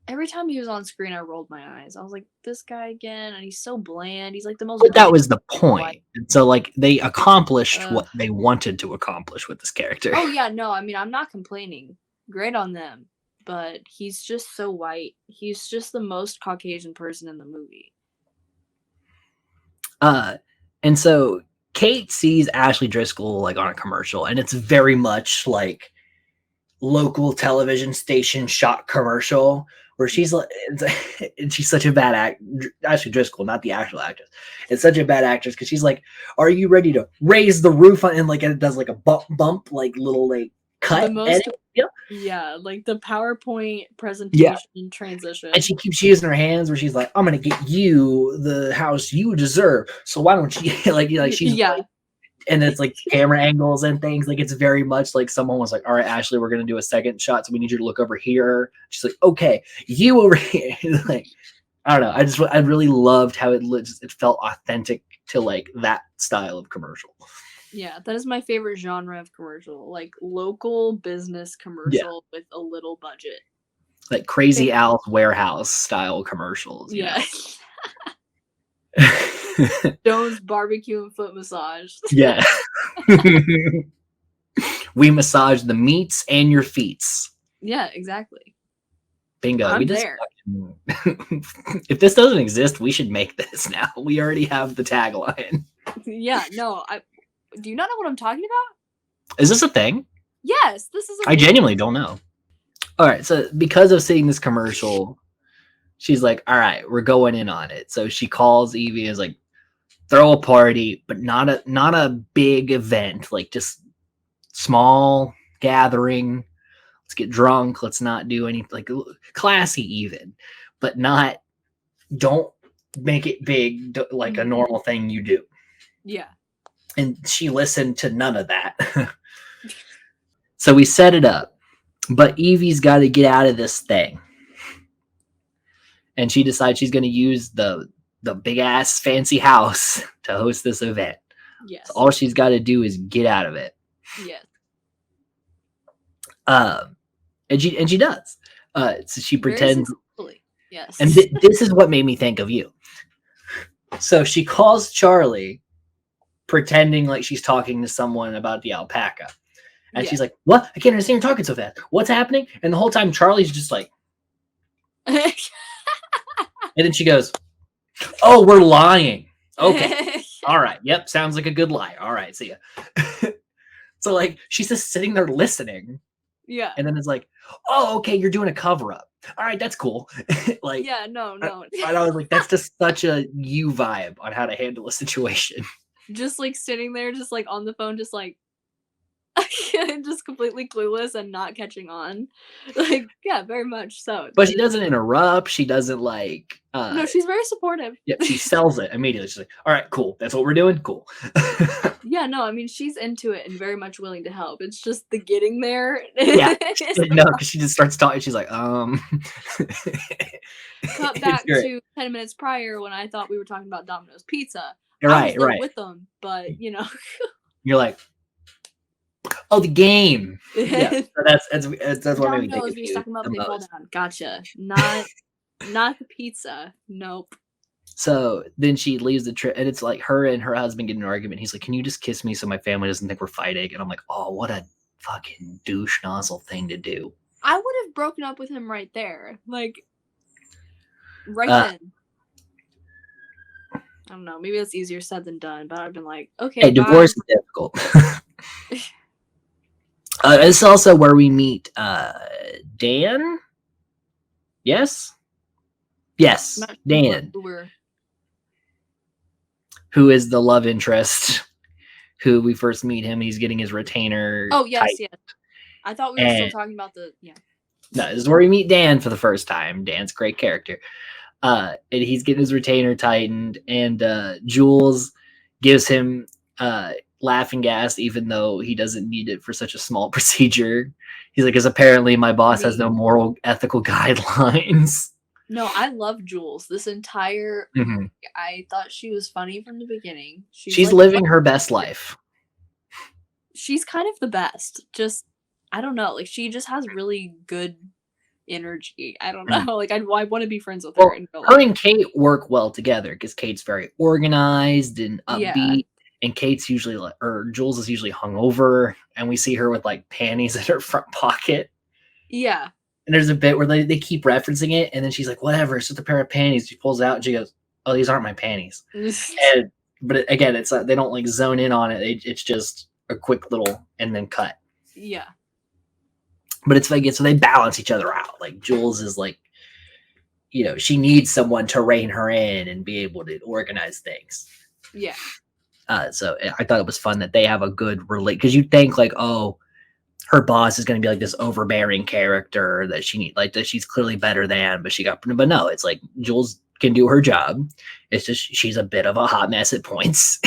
every time he was on screen I rolled my eyes. I was like, this guy again, and he's so bland. He's like the most But that bland was the white. point. And so like they accomplished Uh, what they wanted to accomplish with this character. oh yeah, no, I mean I'm not complaining. Great on them. But he's just so white. He's just the most Caucasian person in the movie. And so Kate sees Ashley Driscoll like on a commercial, and it's very much like local television station shot commercial where she's like, and she's such a bad act. Ashley Driscoll, not the actual actress. It's such a bad actress because she's like, "Are you ready to raise the roof?" And like, and it does like a bump, like little like The cut most edit. Yeah. yeah, like the PowerPoint Yeah. presentation transition. And she keeps using her hands where she's like, "I'm gonna get you the house you deserve. So why don't you like she's yeah. like," and it's like camera angles and things. Like it's very much like someone was like, "All right, Ashley, we're gonna do a second shot, so we need you to look over here." She's like, "Okay, you over here." Like, I don't know. I really loved how it felt authentic to like that style of commercial. Yeah, that is my favorite genre of commercial, like local business Yeah, commercial with a little budget. like Crazy Al's Warehouse style commercials. Yeah. Jones barbecue and foot massage. Yeah. We massage the meats and your feets. Yeah, exactly. Bingo. I'm there. If this doesn't exist, we should make this now. We already have the tagline. Yeah, no, do you not know what I'm talking about? Is this a thing? Yes, this is a I genuinely don't know. All right, so because of seeing this commercial, she's like, "All right, we're going in on it." So she calls Evie and is like, "Throw a party, but not a big event, like just small gathering. Let's get drunk. Let's not do any like classy even, but don't make it big like a normal thing you do." Yeah. And she listened to none of that. So we set it up, but Evie's got to get out of this thing. And she decides she's going to use the big ass fancy house to host this event. Yes. So all she's got to do is get out of it. Yes. And she does. So she pretends. Yes. And this is what made me think of you. So she calls Charlie, pretending like she's talking to someone about the alpaca. And she's like, "What? I can't understand you're talking so fast. What's happening?" And the whole time Charlie's just like, and then she goes, "Oh, we're lying. Okay. All right. Yep. Sounds like a good lie. All right. See ya." So like she's just sitting there listening. Yeah. And then it's like, "Oh, okay, you're doing a cover up. All right, that's cool." Like, yeah, no. I was like, that's just such a you vibe on how to handle a situation. Just like sitting there, just like on the phone, just like Just completely clueless and not catching on. Like, yeah, very much so. But she doesn't interrupt. She doesn't like. No, she's very supportive. Yep, she sells it immediately. She's like, "All right, cool. That's what we're doing. Cool." Yeah, no, I mean, she's into it and very much willing to help. It's just the getting there. Yeah, It's no, because she just starts talking. She's like, cut it's back great. to 10 minutes prior when I thought we were talking about Domino's Pizza. You're I was right, there right. with them, but you know. You're like, oh, the game. Yeah, so that's what made me think Domino's, of we you stack them up, the they fall most. down. Gotcha. Not the pizza. Nope. So then she leaves the trip, and it's like her and her husband get in an argument. He's like, "Can you just kiss me so my family doesn't think we're fighting?" And I'm like, "Oh, what a fucking douche nozzle thing to do." I would have broken up with him right there. Like, right Uh, then. I don't know. Maybe that's easier said than done, but I've been like, okay, hey, bye. divorce is difficult. It's also where we meet Dan. Yes, yes, I'm not sure Dan, who we're. who is the love interest. Who we first meet him. He's getting his retainer Oh, yes, tight, yes. I thought we were still and talking about the. Yeah. no, this is where we meet Dan for the first time. Dan's a great character. And he's getting his retainer tightened, and Jules gives him laughing gas, even though he doesn't need it for such a small procedure. He's like, because apparently my boss has no moral, ethical guidelines. No, I love Jules. This entire. Mhm. I thought she was funny from the beginning. She's like, living her best life. She's kind of the best. Just, I don't know. Like, she just has really good energy. I don't know. Mhm. Like, I want to be friends with Well, her. And her and Kate work well together because Kate's very organized and yeah. upbeat, and Kate's usually like, or Jules is usually hungover, and we see her with like panties in her front pocket. Yeah. And there's a bit where they keep referencing it, and then she's like, "Whatever, it's just a pair of panties." She pulls out, and she goes, "Oh, these aren't my panties." But again, it's they don't like zone in on it. It's just a quick little and then cut. Yeah. But it's like so they balance each other out. Like Jules is like, she needs someone to rein her in and be able to organize things. Yeah. So I thought it was fun that they have a good relate, because you think like, oh, her boss is going to be like this overbearing character that that she's clearly better than, but no, it's like Jules can do her job. It's just she's a bit of a hot mess at points,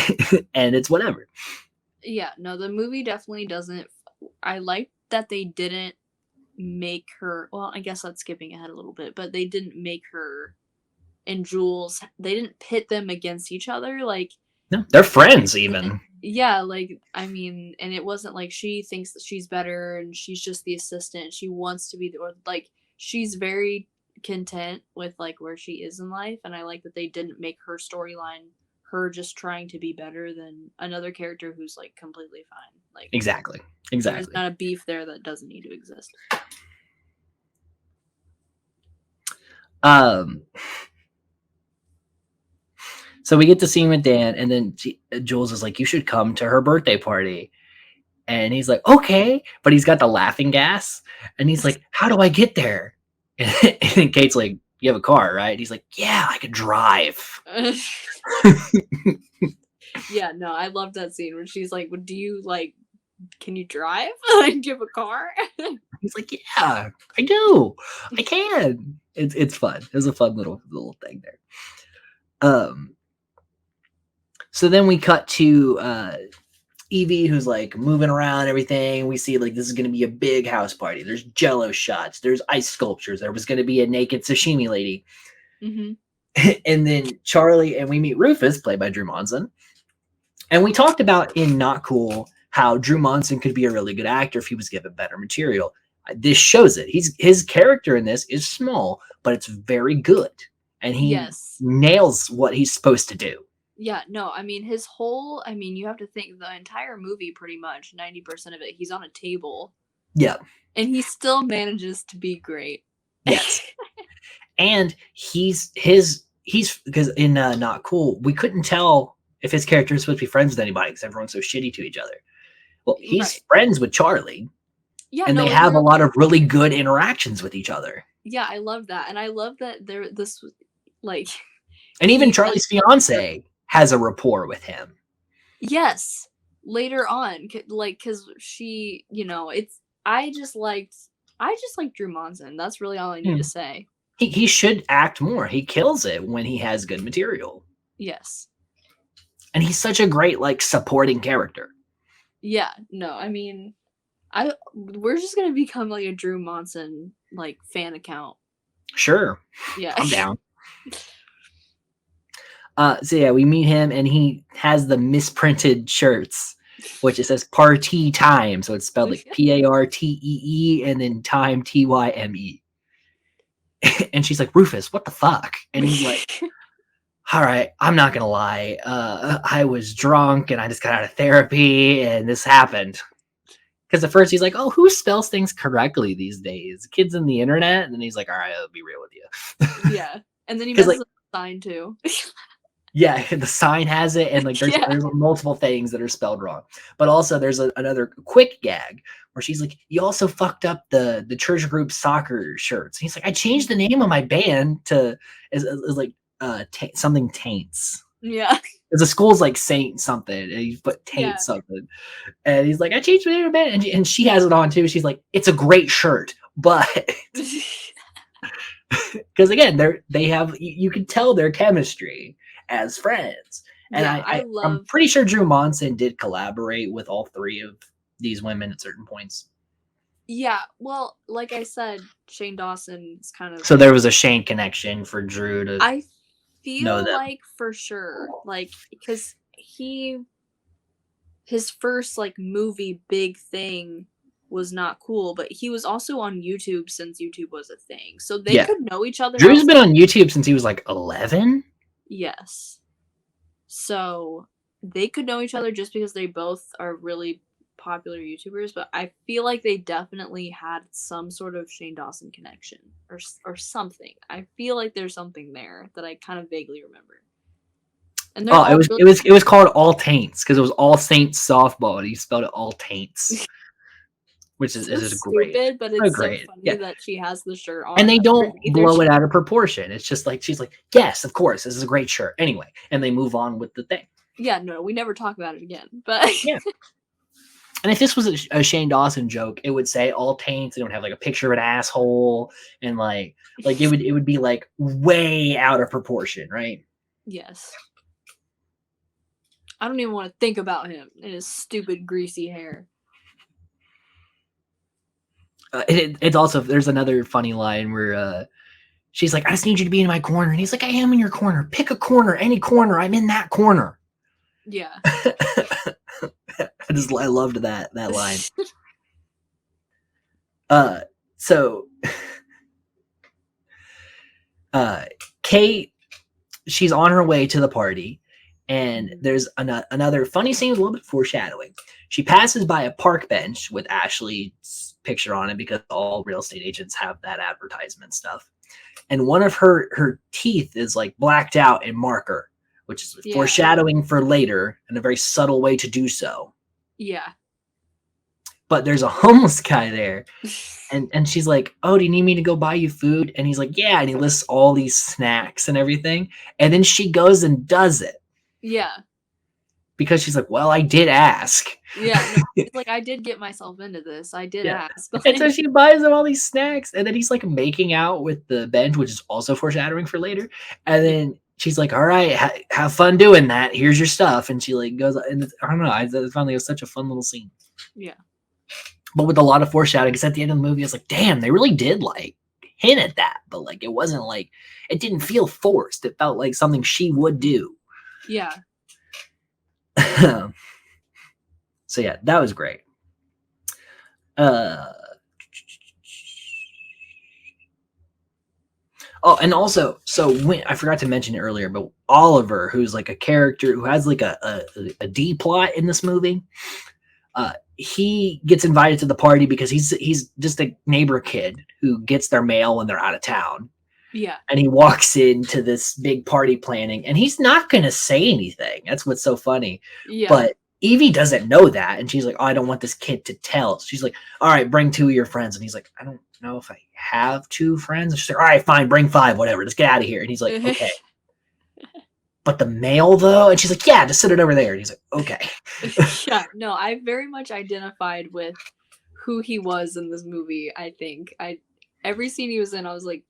and it's whatever. Yeah, no, the movie definitely doesn't. I like that they didn't make her. Well, I guess that's skipping ahead a little bit, but they didn't make her and Jules. They didn't pit them against each other. Like, no, they're friends even. Yeah, like, I mean, and it wasn't like she thinks that she's better and she's just the assistant. She wants to be or like she's very content with like where she is in life, and I like that they didn't make her storyline her just trying to be better than another character who's like completely fine. Like, Exactly. there's not a beef there that doesn't need to exist. So we get to see him with Dan, and then Jules is like, "You should come to her birthday party." And he's like, "Okay," but he's got the laughing gas, and he's like, "How do I get there?" And Kate's like, "You have a car, right?" And he's like, "Yeah, I could drive." Yeah, no, I love that scene when she's like, "Do you like? Can you drive? Like, do you have a car?" He's like, "Yeah, I do. I can." It's fun. It's a fun little thing there. So then we cut to Evie, who's like moving around everything. We see like this is going to be a big house party. There's jello shots. There's ice sculptures. There was going to be a naked sashimi lady. Mm-hmm. And then Charlie, and we meet Rufus, played by Drew Monson. And we talked about in Not Cool how Drew Monson could be a really good actor if he was given better material. This shows it. His character in this is small, but it's very good. And he nails what he's supposed to do. Yeah, no, I mean, you have to think the entire movie, pretty much 90% of it, he's on a table. Yeah. And he still manages to be great. Yes. And he's because in Not Cool, we couldn't tell if his character is supposed to be friends with anybody because everyone's so shitty to each other. Well, he's friends with Charlie. Yeah, and they have a lot of really good interactions with each other. Yeah, I love that. And I love that and even Charlie's fiance has a rapport with him. Yes. later on, like, because she, it's I just like Drew Monson. That's really all I need to say. He should act more. He kills it when he has good material. Yes. And he's such a great, like, supporting character. Yeah, no, I mean, we're just gonna become like a Drew Monson like fan account. Sure. Yeah. I'm down. So yeah, we meet him and he has the misprinted shirts, which it says party time. So it's spelled like Partee and then time Tyme. And she's like, Rufus, what the fuck? And he's like, all right, I'm not gonna lie. I was drunk and I just got out of therapy and this happened. Because at first he's like, oh, who spells things correctly these days? Kids on the internet? And then he's like, all right, I'll be real with you. Yeah. And then he messes up the sign too. Yeah, the sign has it, and like there's multiple things that are spelled wrong. But also there's another quick gag where she's like, you also fucked up the church group soccer shirts. And he's like, I changed the name of my band to is like something Taints. Yeah. Because the school's like Saint something, and he put Taint something. And he's like, I changed the name of the band, and she has it on too. She's like, it's a great shirt, but because again, they have you can tell their chemistry as friends. And yeah, I'm pretty sure Drew Monson did collaborate with all three of these women at certain points. Yeah, well, like I said, Shane Dawson's kind of... So there was a Shane connection for Drew to I feel like for sure, like, because his first, like, movie big thing was not cool, but he was also on YouTube since YouTube was a thing. So they could know each other. Drew's been on YouTube since he was like 11? Yes. So they could know each other just because they both are really popular YouTubers, but I feel like they definitely had some sort of Shane Dawson connection or something. I feel like there's something there that I kind of vaguely remember. And it was called All Taints because it was All Saints softball, and he spelled it All Taints. Which is great. Stupid, but it's so funny that she has the shirt on. And they don't blow it out of proportion. It's just like, she's like, yes, of course, this is a great shirt. Anyway, and they move on with the thing. Yeah, no, we never talk about it again. But yeah. And if this was a Shane Dawson joke, it would say All Taints. They don't have like a picture of an asshole, and like it would be like way out of proportion, right? Yes. I don't even want to think about him and his stupid greasy hair. It's also, there's another funny line where she's like, I just need you to be in my corner. And he's like, I am in your corner. Pick a corner, any corner. I'm in that corner. Yeah. I loved that line. So Kate, she's on her way to the party, and there's another funny scene with a little bit of foreshadowing. She passes by a park bench with Ashley's picture on it because all real estate agents have that advertisement stuff. And one of her teeth is like blacked out in marker, which is foreshadowing for later in a very subtle way to do so. Yeah. But there's a homeless guy there. And she's like, oh, do you need me to go buy you food? And he's like, yeah. And he lists all these snacks and everything. And then she goes and does it. Yeah. Because she's like, well, I did ask. Yeah, no, it's like, I did get myself into this. I did ask. And so she buys him all these snacks, and then he's like making out with the bench, which is also foreshadowing for later. And then she's like, all right, have fun doing that. Here's your stuff. And she like goes, and I don't know. I found it was such a fun little scene. Yeah. But with a lot of foreshadowing, because at the end of the movie, it's like, damn, they really did like hint at that. But like, it wasn't like, it didn't feel forced. It felt like something she would do. Yeah. So yeah, that was great. Oh, and also, so when I forgot to mention it earlier, but Oliver, who's like a character who has like a D plot in this movie, he gets invited to the party because he's just a neighbor kid who gets their mail when they're out of town. Yeah. And he walks into this big party planning, and he's not going to say anything. That's what's so funny. Yeah. But Evie doesn't know that. And she's like, oh, I don't want this kid to tell. She's like, all right, bring 2 of your friends. And he's like, I don't know if I have 2 friends. And she's like, all right, fine, bring 5, whatever. Just get out of here. And he's like, okay. but the mail though, and she's like, yeah, just sit it over there. And he's like, okay. Yeah, no, I very much identified with who he was in this movie. I think every scene he was in, I was like,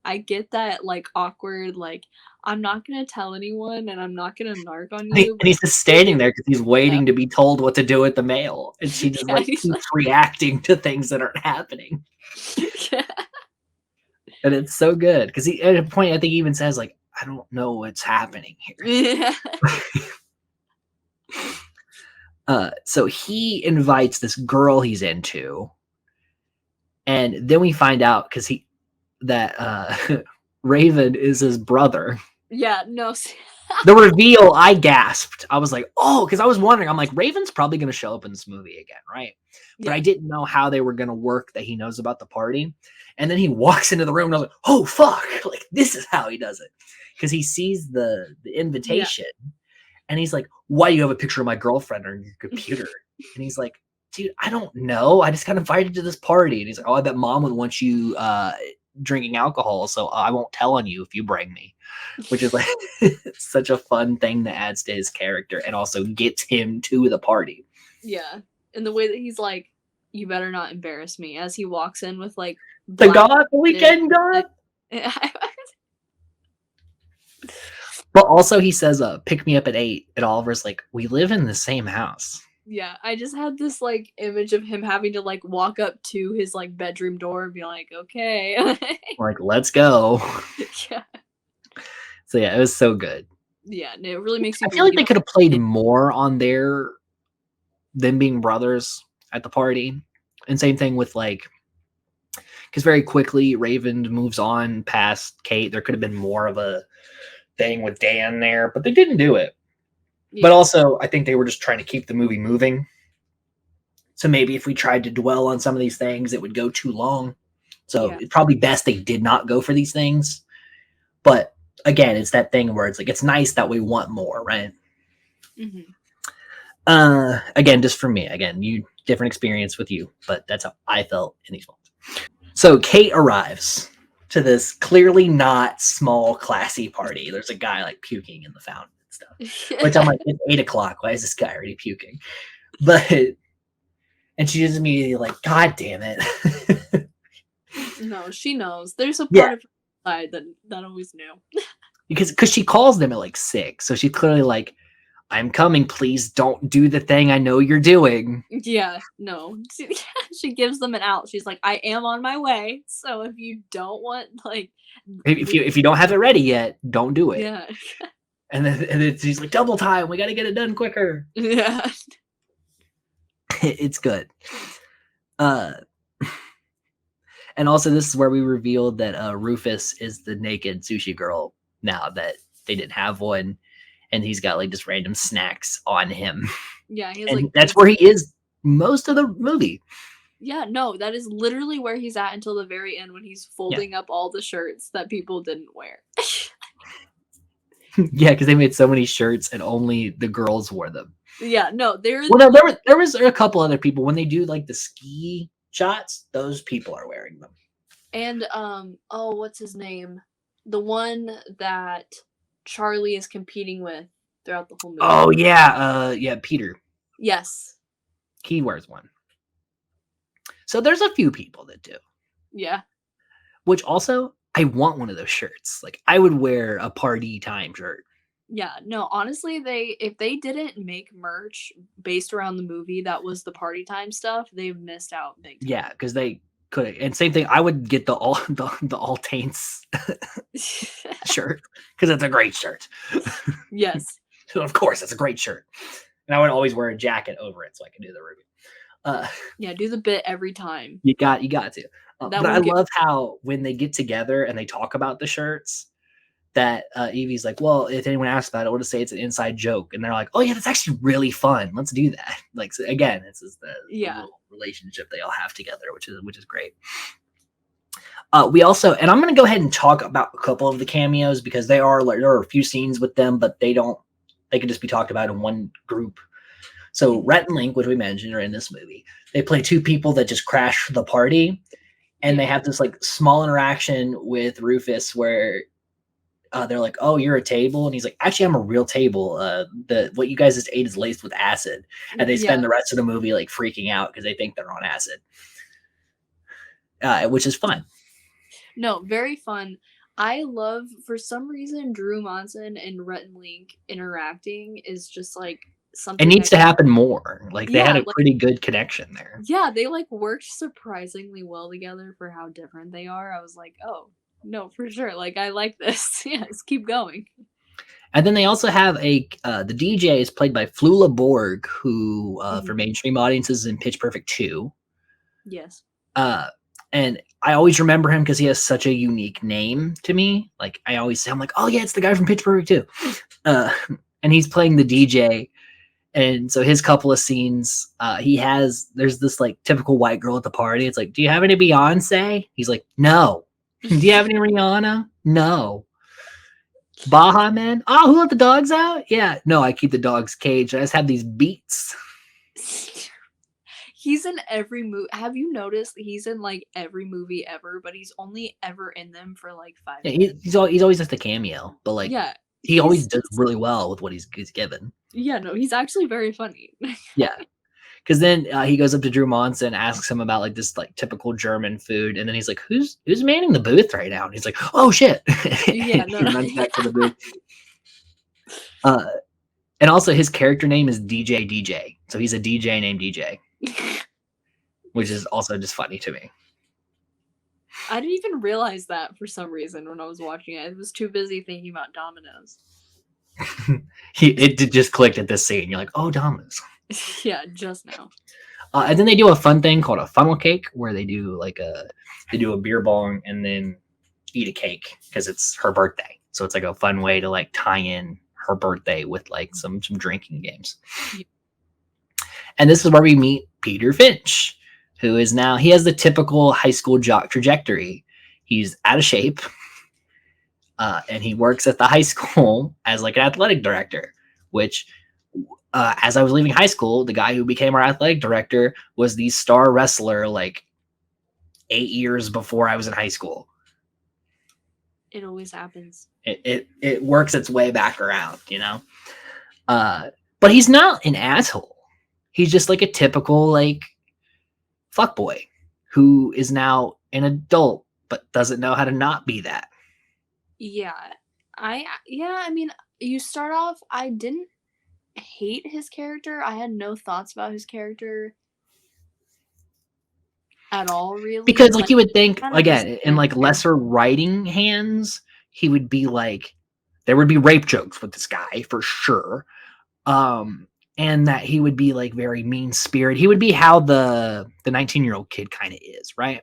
I get that like awkward, like I'm not gonna tell anyone and I'm not gonna narc on you, And but he's just standing there because he's yeah, waiting to be told what to do with the mail, and she just yeah, like he's keeps reacting to things that aren't happening, like, yeah, and it's so good because he at a point I think he even says like, I don't know what's happening here. yeah, So he invites this girl he's into, and then we find out because he that Raven is his brother. yeah, no, The reveal, I gasped. I was like, oh, because I was wondering. I'm like, Raven's probably going to show up in this movie again, right? But yeah, I didn't know how they were going to work that he knows about the party. And then he walks into the room, and I was like, oh, fuck. Like, this is how he does it. Because he sees the yeah, invitation, and he's like, why do you have a picture of my girlfriend on your computer? And he's like, dude, I don't know. I just got invited to this party. And he's like, oh, I bet mom would want you drinking alcohol, so I won't tell on you if you bring me. Which is like such a fun thing that adds to his character and also gets him to the party. yeah, and the way that he's like, you better not embarrass me as he walks in with like The black god, the weekend god. But also he says, pick me up at 8. And Oliver's like, we live in the same house. Yeah, I just had this like image of him having to like walk up to his like bedroom door and be like, okay. Like, let's go. Yeah. So yeah, it was so good. Yeah, and it really makes you I feel like believe they could have played more on them being brothers at the party. And same thing with like, because very quickly Raven moves on past Kate. There could have been more of a thing with Dan there, but they didn't do it. yeah. But also, I think they were just trying to keep the movie moving. So maybe if we tried to dwell on some of these things, it would go too long. So Yeah. it's probably best they did not go for these things. But again, it's that thing where it's like, it's nice that we want more, right? Mm-hmm. Again, just for me, you different experience with you, but that's how I felt in these moments. So Kate arrives to this clearly not small, classy party. There's a guy like puking in the fountain and stuff. Which I'm like, it's 8 o'clock. Why is this guy already puking? But and she just immediately like, God damn it. No, she knows. There's a part Yeah. of her side that always knew. Because she calls them at like 6. So she's clearly like, I'm coming, please don't do the thing I know you're doing. Yeah, no. She gives them an out. She's like, I am on my way. So if you don't want like If you don't have it ready yet, don't do it. yeah. And then she's like, double time, we gotta get it done quicker. Yeah. It's good. And also this is where we revealed that Rufus is the naked sushi girl now that they didn't have one, and he's got like just random snacks on him. Yeah, he's And like that's where he is most of the movie. yeah, no, that is literally where he's at until the very end when he's folding up all the shirts that people didn't wear. Yeah, because they made so many shirts and only the girls wore them. Yeah, no, there's Well, no, there was a couple other people when they do like the ski shots. Those people are wearing them. and oh, what's his name? The one that Charlie is competing with throughout the whole movie. Oh yeah, Peter. Yes. He wears one. So there's a few people that do. Yeah. Which also, I want one of those shirts. Like I would wear a party time shirt. Yeah, no, honestly, if they didn't make merch based around the movie that was the party time stuff, they've missed out big time. Yeah, because they could. And same thing, I would get the all taints shirt because it's a great shirt. Yes. So of course, it's a great shirt. And I would always wear a jacket over it so I can do the review. Yeah, do the bit every time. You got to. But I won't get- love how when they get together and they talk about the shirts, that Evie's like, well, if anyone asks about it, we'll just say it's an inside joke. And they're like, oh yeah, that's actually really fun. Let's do that. Like, so again, this is the little relationship they all have together, which is great. We also, and I'm going to go ahead and talk about a couple of the cameos because there are a few scenes with them, but they can just be talked about in one group. So Rhett and Link, which we mentioned, are in this movie. They play two people that just crash the party, and they have this like small interaction with Rufus where they're like, "Oh, you're a table," and he's like, "Actually, I'm a real table. The what you guys just ate is laced with acid," and they Yeah. spend the rest of the movie like freaking out because they think they're on acid, which is fun. No, very fun. I love, for some reason, Drew Monson and Rhett and Link interacting is just like It something needs to happen more. Like they had yeah, a pretty good connection there. yeah, they like worked surprisingly well together for how different they are. I was like, oh no, for sure. Like I like this. Yes, keep going. And then they also have the DJ is played by Flula Borg, who for Mhm. mainstream audiences is in Pitch Perfect 2. Yes. Uh, and I always remember him because he has such a unique name to me. Like I always say, I'm like, oh yeah, it's the guy from Pitch Perfect 2. And he's playing the DJ. And so his couple of scenes, there's this like typical white girl at the party. It's like, do you have any Beyonce? He's like, no. Do you have any Rihanna? No. Baja Man? Oh, who let the dogs out? Yeah. No, I keep the dogs caged. I just have these beats. He's in every movie. Have you noticed he's in like every movie ever, but he's only ever in them for like 5 Yeah, minutes. he's always just a cameo, but like Yeah, he always he's does really well with what he's given. yeah, no, he's actually very funny. Yeah. Because then he goes up to Drew Monson, asks him about like this like typical German food, and then he's like, "Who's manning the booth right now?" And he's like, "Oh shit!" Yeah, no, He runs back to the booth. And also his character name is DJ, so he's a DJ named DJ, which is also just funny to me. I didn't even realize that for some reason when I was watching it. I was too busy thinking about Domino's. It just clicked at this scene. You're like, "Oh, Domino's." Yeah, just now. And then they do a fun thing called a funnel cake, where they do a beer bong and then eat a cake because it's her birthday. So it's like a fun way to like tie in her birthday with like some drinking games. Yeah. And this is where we meet Peter Finch, who is now he has the typical high school jock trajectory. He's out of shape, and he works at the high school as like an athletic director, which as I was leaving high school, the guy who became our athletic director was the star wrestler like 8 years before I was in high school. It always happens. It works its way back around, you know? But he's not an asshole. He's just like a typical like fuckboy who is now an adult but doesn't know how to not be that. Yeah. I mean, you start off, I didn't hate his character. I had no thoughts about his character at all, really. Because like you would think kind of again just in like lesser writing hands, he would be like there would be rape jokes with this guy for sure. And that he would be like very mean spirit. He would be how the 19-year-old kid kind of is, right?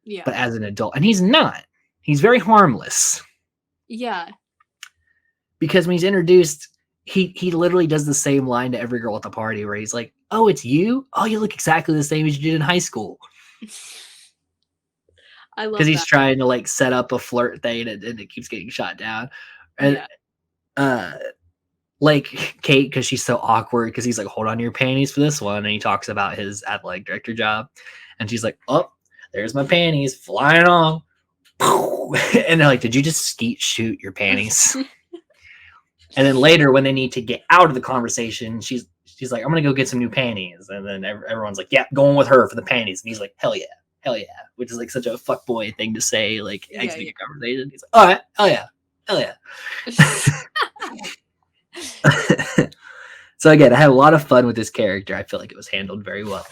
Yeah. But as an adult, and he's not. He's very harmless. Yeah. Because when he's introduced, he literally does the same line to every girl at the party where he's like, "Oh, it's you? Oh, you look exactly the same as you did in high school." I love because he's that. trying to like set up a flirt thing and it keeps getting shot down. And like Kate, because she's so awkward, because he's like, "Hold on to your panties for this one," and he talks about his athletic director job, and she's like, "Oh, there's my panties flying off." And they're like, "Did you just skeet shoot your panties?" And then later, when they need to get out of the conversation, she's like, "I'm gonna go get some new panties," and then everyone's like, "Yeah, going with her for the panties," and he's like, "Hell yeah, hell yeah," which is like such a fuckboy thing to say, like exiting a conversation. He's like, "All right, hell yeah, hell yeah." So again, I had a lot of fun with this character. I feel like it was handled very well.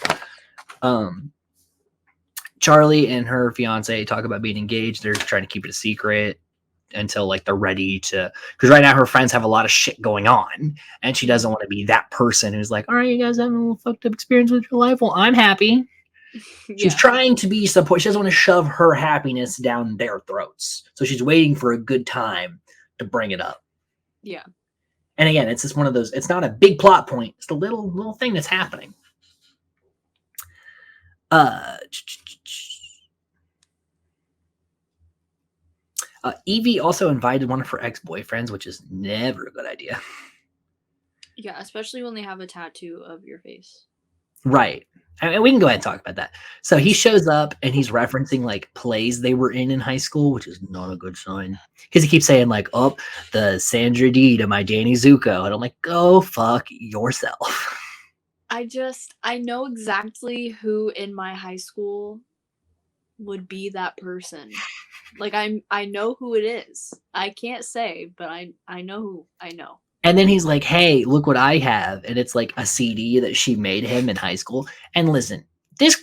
Charlie and her fiance talk about being engaged. They're trying to keep it a secret until like they're ready to, because right now her friends have a lot of shit going on and she doesn't want to be that person who's like, "All right, you guys having a little fucked up experience with your life, well, I'm happy." She's trying to be support. She doesn't want to shove her happiness down their throats, so she's waiting for a good time to bring it up. Yeah. And again, it's just one of those, it's not a big plot point, it's a little thing that's happening. Evie also invited one of her ex-boyfriends, which is never a good idea. Yeah, especially when they have a tattoo of your face. Right. And we can go ahead and talk about that. So he shows up and he's referencing like plays they were in high school, which is not a good sign because he keeps saying like, "Oh, the Sandra Dee to my Danny Zuko," and I'm like, "Go fuck yourself." I know exactly who in my high school would be that person. Like I know who it is. I can't say, but I know who I know. And then he's like, "Hey, look what I have," and it's like a CD that she made him in high school. And listen, this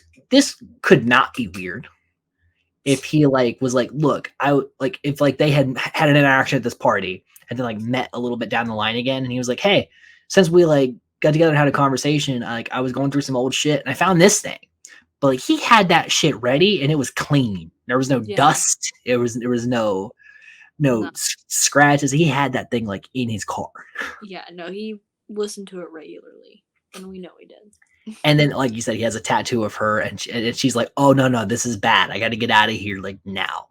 could not be weird if he like was like, "Look, like if like they had an interaction at this party and then like met a little bit down the line again," and he was like, "Hey, since we like got together and had a conversation, like I was going through some old shit and I found this thing." But like he had that shit ready and it was clean. There was no Yeah. dust. There was no No. scratches. He had that thing like in his car. Yeah, no, he listened to it regularly, and we know he did. And then, like you said, he has a tattoo of her, and she's like, "Oh no, this is bad. I got to get out of here like now."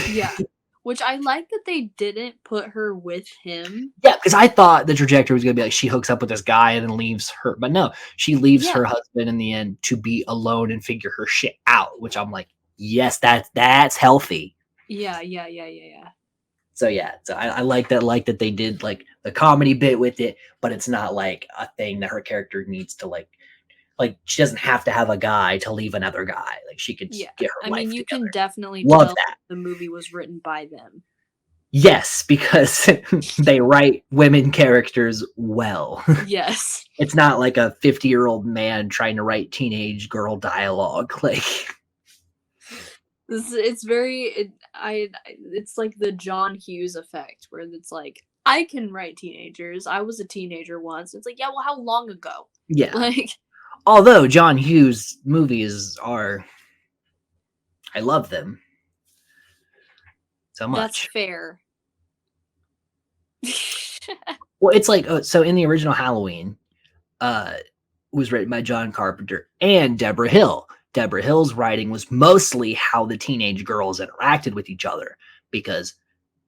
Yeah. Which I like that they didn't put her with him. Yeah, because I thought the trajectory was gonna be like she hooks up with this guy and then leaves her, but no, she leaves Yeah. her husband in the end to be alone and figure her shit out. Which I'm like, yes, that's healthy. Yeah. So yeah, so I like that they did like the comedy bit with it, but it's not like a thing that her character needs to like she doesn't have to have a guy to leave another guy. Like she could just Yeah. get her I life mean, you together. can definitely Love tell that. the movie was written by them. Yes, because they write women characters well. Yes. It's not like a 50-year-old man trying to write teenage girl dialogue. Like It's very it's like the John Hughes effect where it's like I can write teenagers. I was a teenager once. It's like, yeah, well, how long ago? yeah. Like Although John Hughes movies are I love them so much. that's fair. Well, it's like so in the original Halloween, was written by John Carpenter and Deborah Hill. Deborah Hill's writing was mostly how the teenage girls interacted with each other because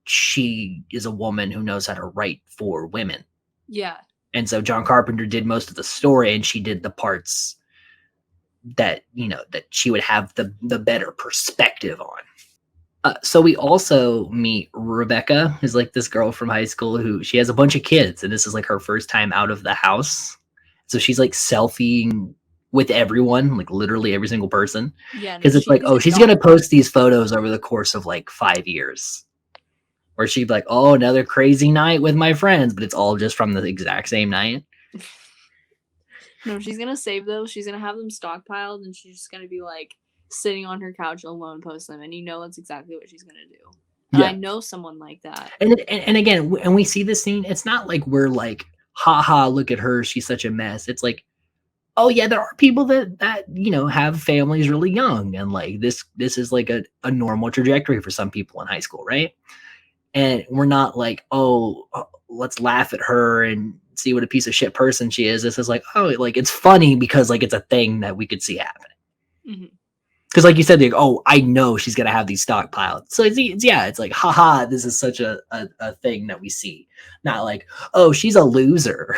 she is a woman who knows how to write for women. Yeah. And so John Carpenter did most of the story and she did the parts that, you know, that she would have the better perspective on. So we also meet Rebecca, who's like this girl from high school who she has a bunch of kids, and this is like her first time out of the house. So she's like selfieing with everyone, like literally every single person. Yeah. Because it's like, oh, she's going to post these photos over the course of like 5 years. Where she'd be like, oh, another crazy night with my friends, but it's all just from the exact same night. No, she's going to save those. She's going to have them stockpiled, and she's just going to be like, sitting on her couch alone post them, and you know that's exactly what she's gonna do. And I know someone like that. And again, when we see this scene, it's not like we're like, haha, look at her, she's such a mess. It's like, oh yeah, there are people that you know have families really young, and like this is like a normal trajectory for some people in high school, right? And we're not like, oh, let's laugh at her and see what a piece of shit person she is. This is like, oh, like it's funny because like it's a thing that we could see happening. Mm-hmm. Because like you said, like, oh, I know she's going to have these stockpiled. So it's like, haha, this is such a thing that we see. Not like, oh, she's a loser.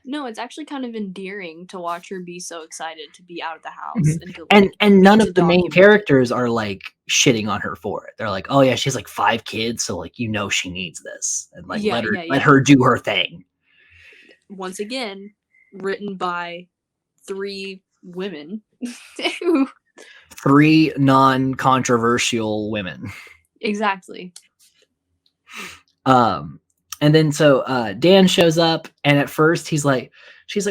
No, it's actually kind of endearing to watch her be so excited to be out of the house. Mm-hmm. And none of the main characters are like shitting on her for it. They're like, oh yeah, she has like 5 kids. So like, you know, she needs this. And like, let her do her thing. Once again, written by 3 women. 3 non-controversial women. Exactly. And then so Dan shows up, and at first she's like,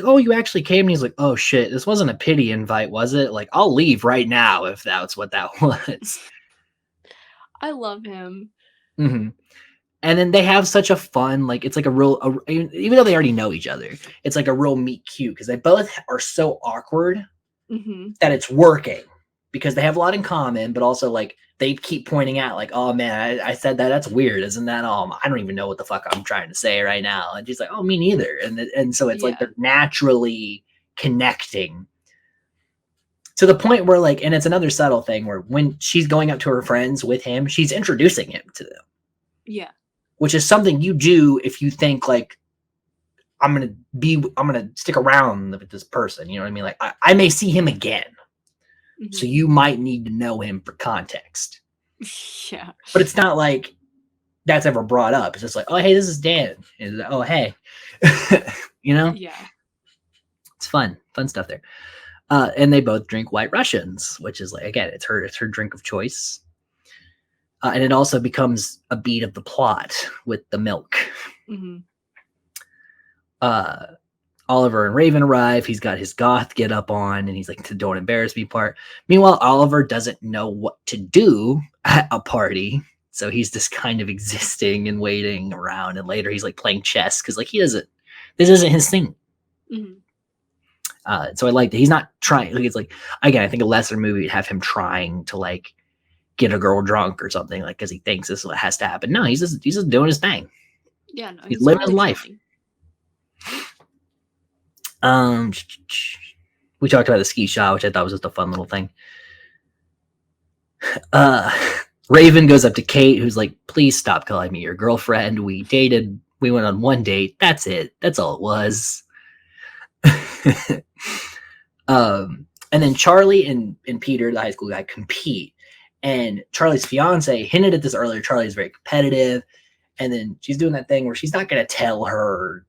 oh, you actually came? And he's like, oh shit, this wasn't a pity invite, was it? Like, I'll leave right now if that's what that was. I love him. Mm-hmm. And then they have such a fun, like, it's like even though they already know each other, it's like a real meet cute because they both are so awkward that it's working because they have a lot in common, but also like they keep pointing out like, oh man, I said that's weird, isn't that? I don't even know what the fuck I'm trying to say right now. And she's like, oh, me neither. And so it's like they're naturally connecting to the point where like, and it's another subtle thing where when she's going up to her friends with him, she's introducing him to them. Yeah. Which is something you do if you think like I'm gonna stick around with this person. You know what I mean? Like I may see him again. So you might need to know him for context. Yeah. But it's not like that's ever brought up. It's just like, oh hey, this is Dan. And, oh hey. You know? Yeah. It's fun stuff there. And they both drink White Russians, which is like, again, it's her drink of choice. And it also becomes a beat of the plot with the milk. Mm-hmm. Oliver and Raven arrive. He's got his goth get up on, and he's like, "Don't embarrass me" part. Meanwhile, Oliver doesn't know what to do at a party, so he's just kind of existing and waiting around. And later, he's like playing chess because like this isn't his thing. Mm-hmm. So I like that he's not trying. Like, it's like, again, I think a lesser movie would have him trying to like get a girl drunk or something, like because he thinks this is what has to happen. No, he's just doing his thing. Yeah, no, he's living his life. We talked about the ski shot, which I thought was just a fun little thing. Raven goes up to Kate, who's like, "Please stop calling me your girlfriend. We dated. We went on one date. That's it. That's all it was." And then Charlie and Peter, the high school guy, compete. And Charlie's fiance hinted at this earlier. Charlie's very competitive. And then she's doing that thing where she's not going to tell her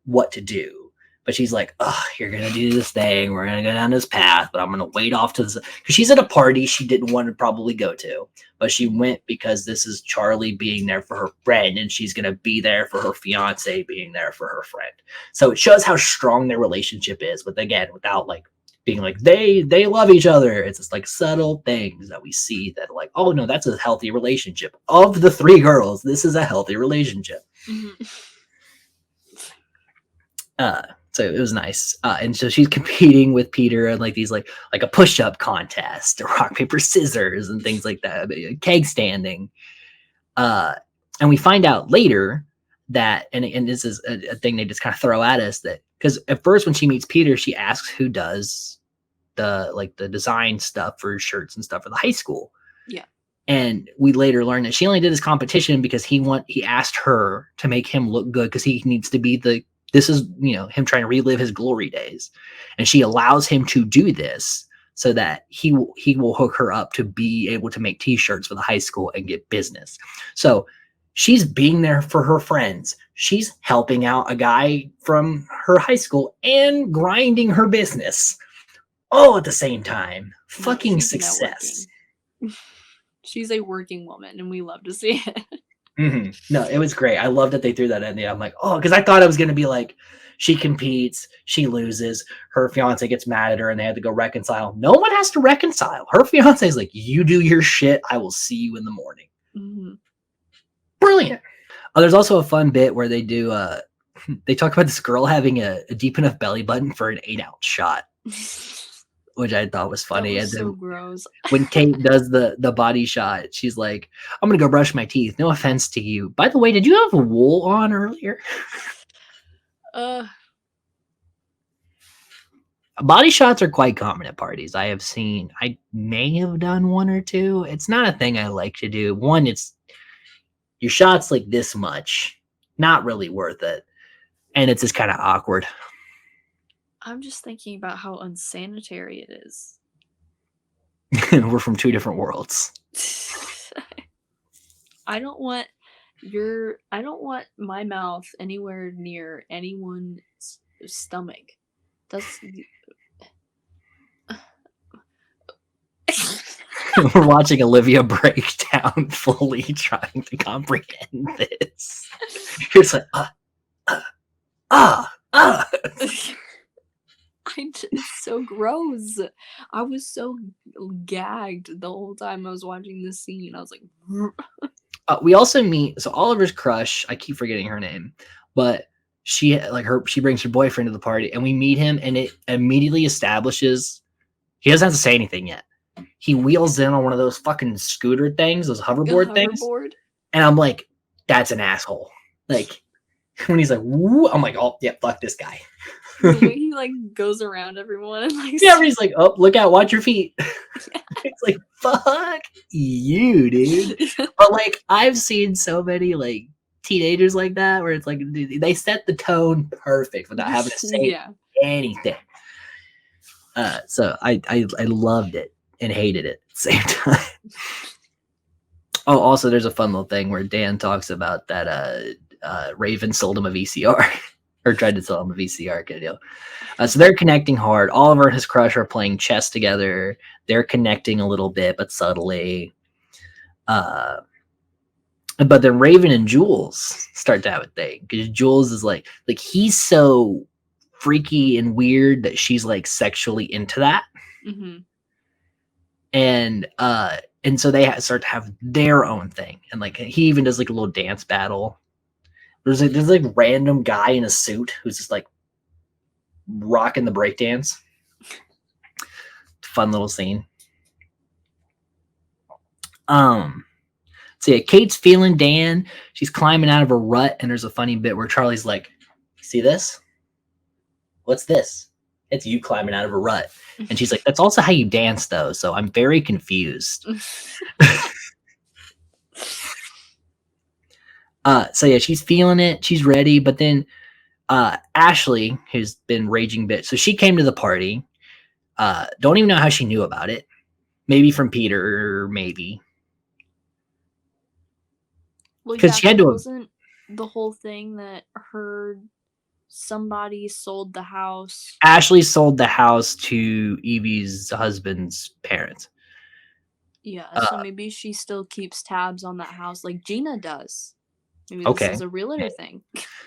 what to do. But she's like, "Oh, you're going to do this thing. We're going to go down this path. But I'm going to wait off to this." Because she's at a party she didn't want to probably go to. But she went because this is Charlie being there for her friend. And she's going to be there for her fiance being there for her friend. So it shows how strong their relationship is. But again, without like being like, they love each other. It's just like subtle things that we see that like, oh no, that's a healthy relationship. Of the three girls, this is a healthy relationship. Mm-hmm. So it was nice. And so she's competing with Peter and like these like a push-up contest, rock, paper, scissors, and things like that, keg standing. And we find out later that, and this is a thing they just kind of throw at us, that because at first when she meets Peter, she asks who does the design stuff for shirts and stuff for the high school. Yeah. And we later learned that she only did this competition because he asked her to make him look good because he needs to be this is, him trying to relive his glory days. And she allows him to do this so that he will hook her up to be able to make t-shirts for the high school and get business. So she's being there for her friends. She's helping out a guy from her high school and grinding her business all at the same time. Fucking success. She's a working woman, and we love to see it. Mm-hmm. No, it was great. I love that they threw that in there. I'm like, oh, because I thought it was going to be like she competes, she loses, her fiance gets mad at her, and they had to go reconcile. No one has to reconcile. Her fiance is like, you do your shit. I will see you in the morning. Mm-hmm. Brilliant. Oh, there's also a fun bit where they do. They talk about this girl having a deep enough belly button for an 8-ounce shot, which I thought was funny. That was and so then gross. When Kate does the body shot, she's like, "I'm gonna go brush my teeth. No offense to you. By the way, did you have wool on earlier?" Body shots are quite common at parties. I have seen. I may have done one or two. It's not a thing I like to do. One, it's your shot's like this much, not really worth it, and it's just kind of awkward. I'm just thinking about how unsanitary it is. We're from two different worlds. I don't want my mouth anywhere near anyone's stomach. That's We're watching Olivia break down fully trying to comprehend this. It's like, It's so gross. I was so gagged the whole time I was watching this scene. I was like, we also meet, so Oliver's crush, I keep forgetting her name, but she brings her boyfriend to the party, and we meet him, and it immediately establishes he doesn't have to say anything yet. He wheels in on one of those fucking scooter things, those hoverboard things, and I'm like, that's an asshole. Like when he's like, woo, I'm like, oh yeah, fuck this guy. The way he like goes around everyone and like he's like, oh, look out, watch your feet. Yeah. It's like, fuck you, dude. But like I've seen so many like teenagers like that, where it's like they set the tone perfect without having to say anything. So I loved it and hated it at the same time. Oh, also, there's a fun little thing where Dan talks about that Raven sold him a VCR or tried to sell him a VCR kind of deal. So they're connecting hard. Oliver and his crush are playing chess together. They're connecting a little bit, but subtly. But then Raven and Jules start to have a thing because Jules is like he's so freaky and weird that she's like sexually into that. Mm-hmm. And so they start to have their own thing, and like he even does like a little dance battle. There's like random guy in a suit who's just like rocking the breakdance. Fun little scene. So yeah, Kate's feeling Dan. She's climbing out of a rut, and there's a funny bit where Charlie's like, "See this? What's this? It's you climbing out of a rut." And she's like, "That's also how you dance, though. So I'm very confused." So yeah, she's feeling it. She's ready. But then Ashley, who's been raging bit, so she came to the party. Don't even know how she knew about it. Maybe from Peter, or maybe. Well, yeah, she had to. Wasn't the whole thing that somebody sold the house? Ashley sold the house to Evie's husband's parents. Yeah, so maybe she still keeps tabs on that house like Gina does. Maybe this is a realtor thing.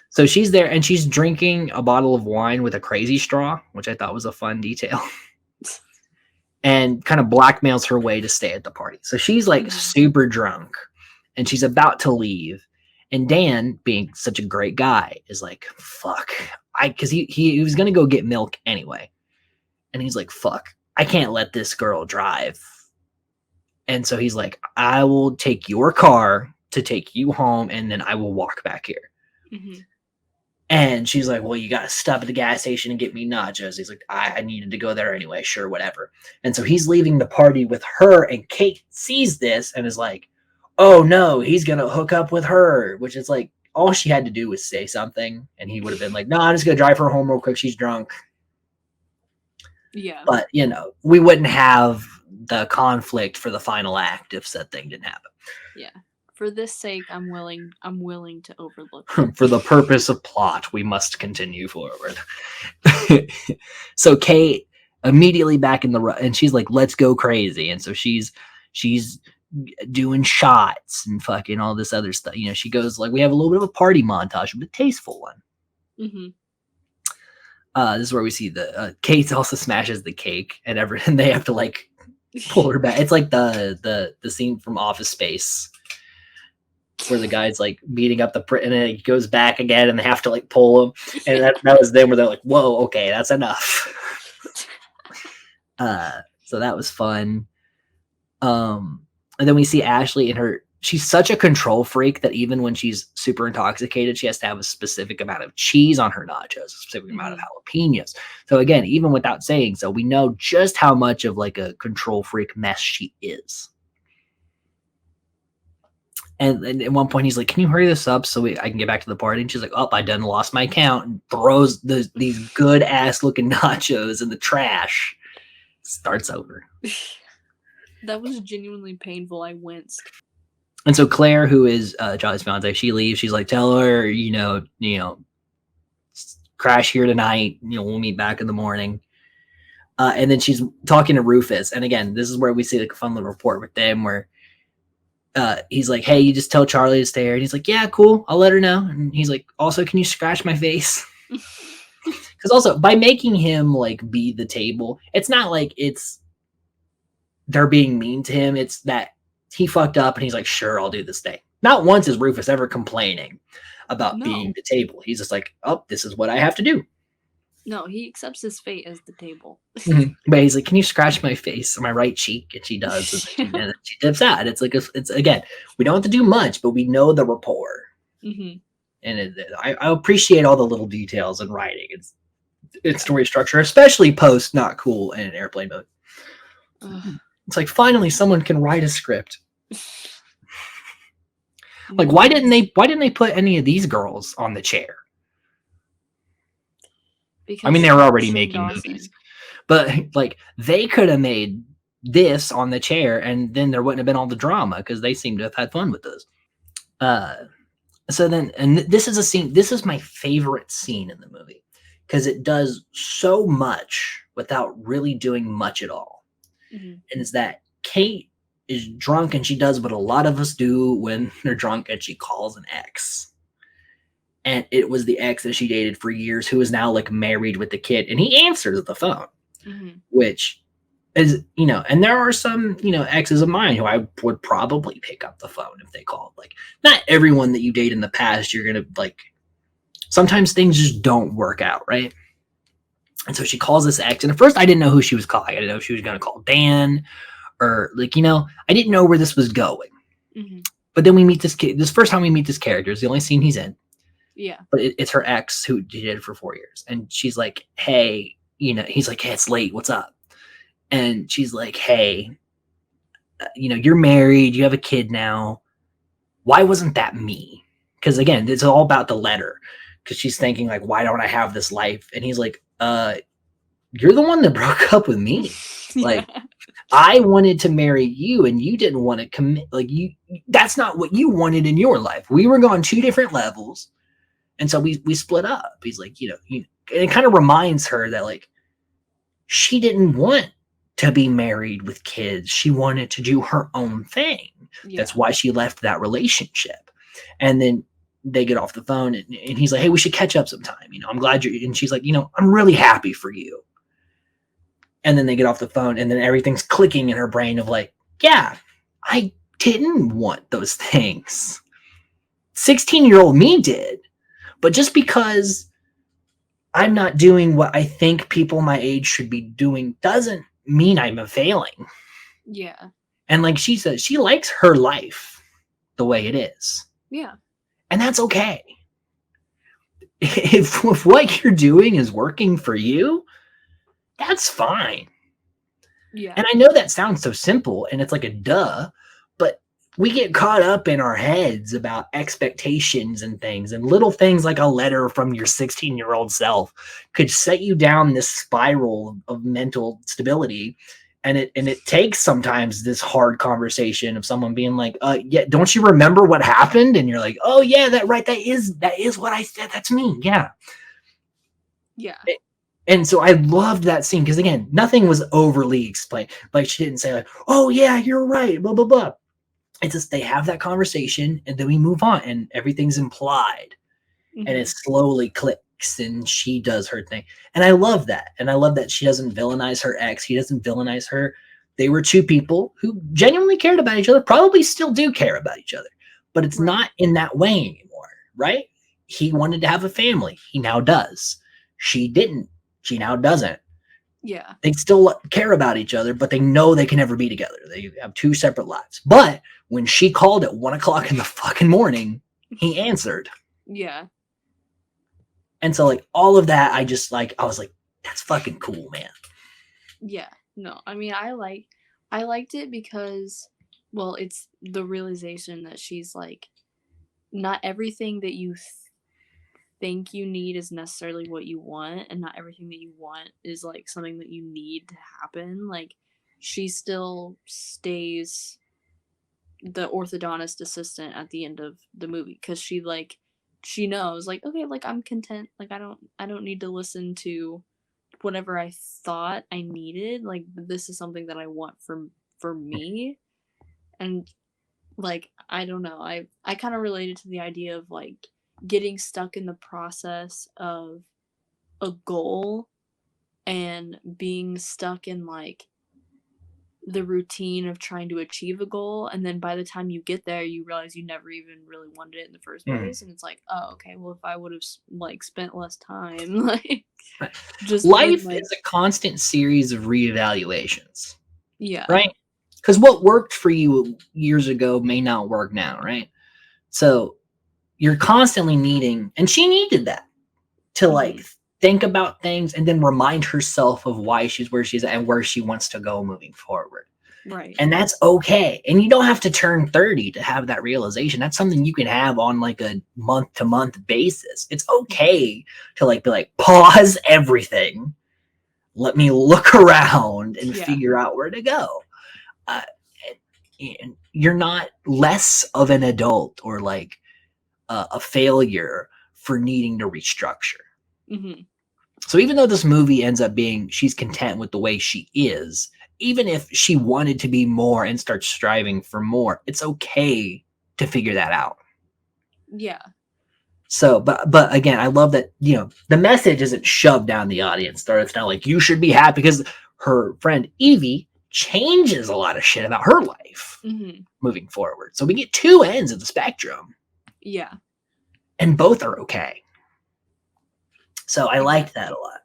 So she's there and she's drinking a bottle of wine with a crazy straw, which I thought was a fun detail. And kind of blackmails her way to stay at the party. So she's like super drunk and she's about to leave. And Dan, being such a great guy, is like, fuck. Because he was going to go get milk anyway. And he's like, fuck, I can't let this girl drive. And so he's like, I will take your car to take you home, and then I will walk back here. Mm-hmm. And she's like, well, you got to stop at the gas station and get me nachos. He's like, I needed to go there anyway. Sure, whatever. And so he's leaving the party with her, and Kate sees this and is like, oh, no, he's going to hook up with her, which is like, all she had to do was say something, and he would have been like, no, I'm just going to drive her home real quick. She's drunk. Yeah. But, we wouldn't have the conflict for the final act if said thing didn't happen. Yeah. For this sake, I'm willing to overlook it. For the purpose of plot, we must continue forward. So Kate immediately back in the rut, and she's like, let's go crazy. And so she's doing shots and fucking all this other stuff. She goes like, we have a little bit of a party montage, but a tasteful one. Mm-hmm. This is where we see the Kate also smashes the cake, and they have to like pull her back. It's like the scene from Office Space, where the guy's like beating up and then he goes back again and they have to like pull him. And that was them where they're like, whoa, okay, that's enough. So that was fun. And then we see Ashley she's such a control freak that even when she's super intoxicated, she has to have a specific amount of cheese on her nachos, a specific amount of jalapenos. So again, even without saying so, we know just how much of like a control freak mess she is. And at one point he's like, can you hurry this up so I can get back to the party? And she's like, oh, I done lost my count, and throws these good ass looking nachos in the trash. Starts over. That was genuinely painful. I winced. And so Claire, who is Charlie's fiance, she leaves. She's like, tell her, crash here tonight. We'll meet back in the morning. And then she's talking to Rufus. And again, this is where we see like a fun little report with them where he's like, hey, you just tell Charlie to stay here. And he's like, yeah, cool. I'll let her know. And he's like, also, can you scratch my face? Because also by making him like be the table, it's not like they're being mean to him. It's that he fucked up and he's like, sure, I'll do this thing. Not once is Rufus ever complaining about being the table. He's just like, oh, this is what I have to do. No, he accepts his fate as the table. But he's like, can you scratch my face on my right cheek? And she does. And then she dips out. It's like, it's again, we don't have to do much, but we know the rapport. Mm-hmm. And I appreciate all the little details in writing. It's story structure, especially post not cool in airplane mode. It's like, finally, someone can write a script. Like, why didn't they put any of these girls on the chair? Because I mean, they were already Shane making Dawson. movies, but like they could have made this on the chair, and then there wouldn't have been all the drama because they seem to have had fun with this. So then, and this is a scene. This is my favorite scene in the movie because it does so much without really doing much at all. Mm-hmm. And it's that Kate is drunk and she does what a lot of us do when they're drunk, and she calls an ex. And it was the ex that she dated for years who is now like married with the kid, and he answers the phone, which is, and there are some, exes of mine who I would probably pick up the phone if they called. Like, not everyone that you date in the past, you're going to like, sometimes things just don't work out, right? And so she calls this ex, and at first I didn't know who she was calling. I didn't know if she was going to call Dan or like, I didn't know where this was going. But then we meet this kid. This first time we meet this character is the only scene he's in. Yeah. But it's her ex who she did it for 4 years. And she's like, hey, he's like, hey, it's late. What's up? And she's like, hey, you're married. You have a kid now. Why wasn't that me? Because again, it's all about the letter. Because she's thinking like, why don't I have this life? And he's like, you're the one that broke up with me. Like, I wanted to marry you and you didn't want to commit. Like, that's not what you wanted in your life. We were going 2 different levels. And so we split up. He's like, and it kind of reminds her that like, she didn't want to be married with kids. She wanted to do her own thing. Yeah. That's why she left that relationship. And then they get off the phone and he's like, hey, we should catch up sometime. I'm glad you're, and she's like, I'm really happy for you. And then they get off the phone and then everything's clicking in her brain of like, yeah, I didn't want those things. 16-year-old me did. But just because I'm not doing what I think people my age should be doing doesn't mean I'm failing. Yeah. And like she says, she likes her life the way it is. Yeah. And that's okay. If what you're doing is working for you, that's fine. Yeah. And I know that sounds so simple and it's like a duh, but we get caught up in our heads about expectations and things, and little things like a letter from your 16-year-old self could set you down this spiral of mental stability. And it takes sometimes this hard conversation of someone being like, yeah, don't you remember what happened? And you're like, oh yeah, that is what I said. That's me. Yeah. Yeah. And so I loved that scene because again, nothing was overly explained. Like she didn't say like, oh yeah, you're right, blah, blah, blah. It's just they have that conversation and then we move on and everything's implied and it slowly clicks and she does her thing. And I love that. And I love that she doesn't villainize her ex. He doesn't villainize her. They were 2 people who genuinely cared about each other, probably still do care about each other, but it's not in that way anymore, right? He wanted to have a family. He now does. She didn't. She now doesn't. Yeah. They still care about each other, but they know they can never be together. They have 2 separate lives. But when she called at 1:00 in the fucking morning, he answered. Yeah. And so like all of that, I was like, that's fucking cool, man. Yeah. No, I mean, I liked it because, well, it's the realization that she's like, not everything that you think you need is necessarily what you want, and not everything that you want is like something that you need to happen. Like, she still stays the orthodontist assistant at the end of the movie because she knows like, okay, like I'm content, like I don't need to listen to whatever I thought I needed. Like, this is something that I want for me. And like, I don't know, I kind of related to the idea of like getting stuck in the process of a goal and being stuck in like the routine of trying to achieve a goal, and then by the time you get there you realize you never even really wanted it in the first place. And it's like, oh, okay, well, if I would have like spent less time like just life like, is a constant series of reevaluations. Yeah. Right? Because what worked for you years ago may not work now, right? So you're constantly needing, and she needed that to like think about things and then remind herself of why she's where she's at and where she wants to go moving forward. Right. And that's okay. And you don't have to turn 30 to have that realization. That's something you can have on like a month to month basis. It's okay to like be like, pause everything. Let me look around and Yeah. figure out where to go. Uh, and you're not less of an adult or like a failure for needing to restructure. Mm-hmm. So even though this movie ends up being she's content with the way she is, even if she wanted to be more and start striving for more, it's okay to figure that out. Yeah. So, but again, I love that, you know, the message isn't shoved down the audience. It's not like you should be happy, because her friend Evie changes a lot of shit about her life Mm-hmm. moving forward. So we get two ends of the spectrum. Yeah. And both are okay. So I liked that a lot.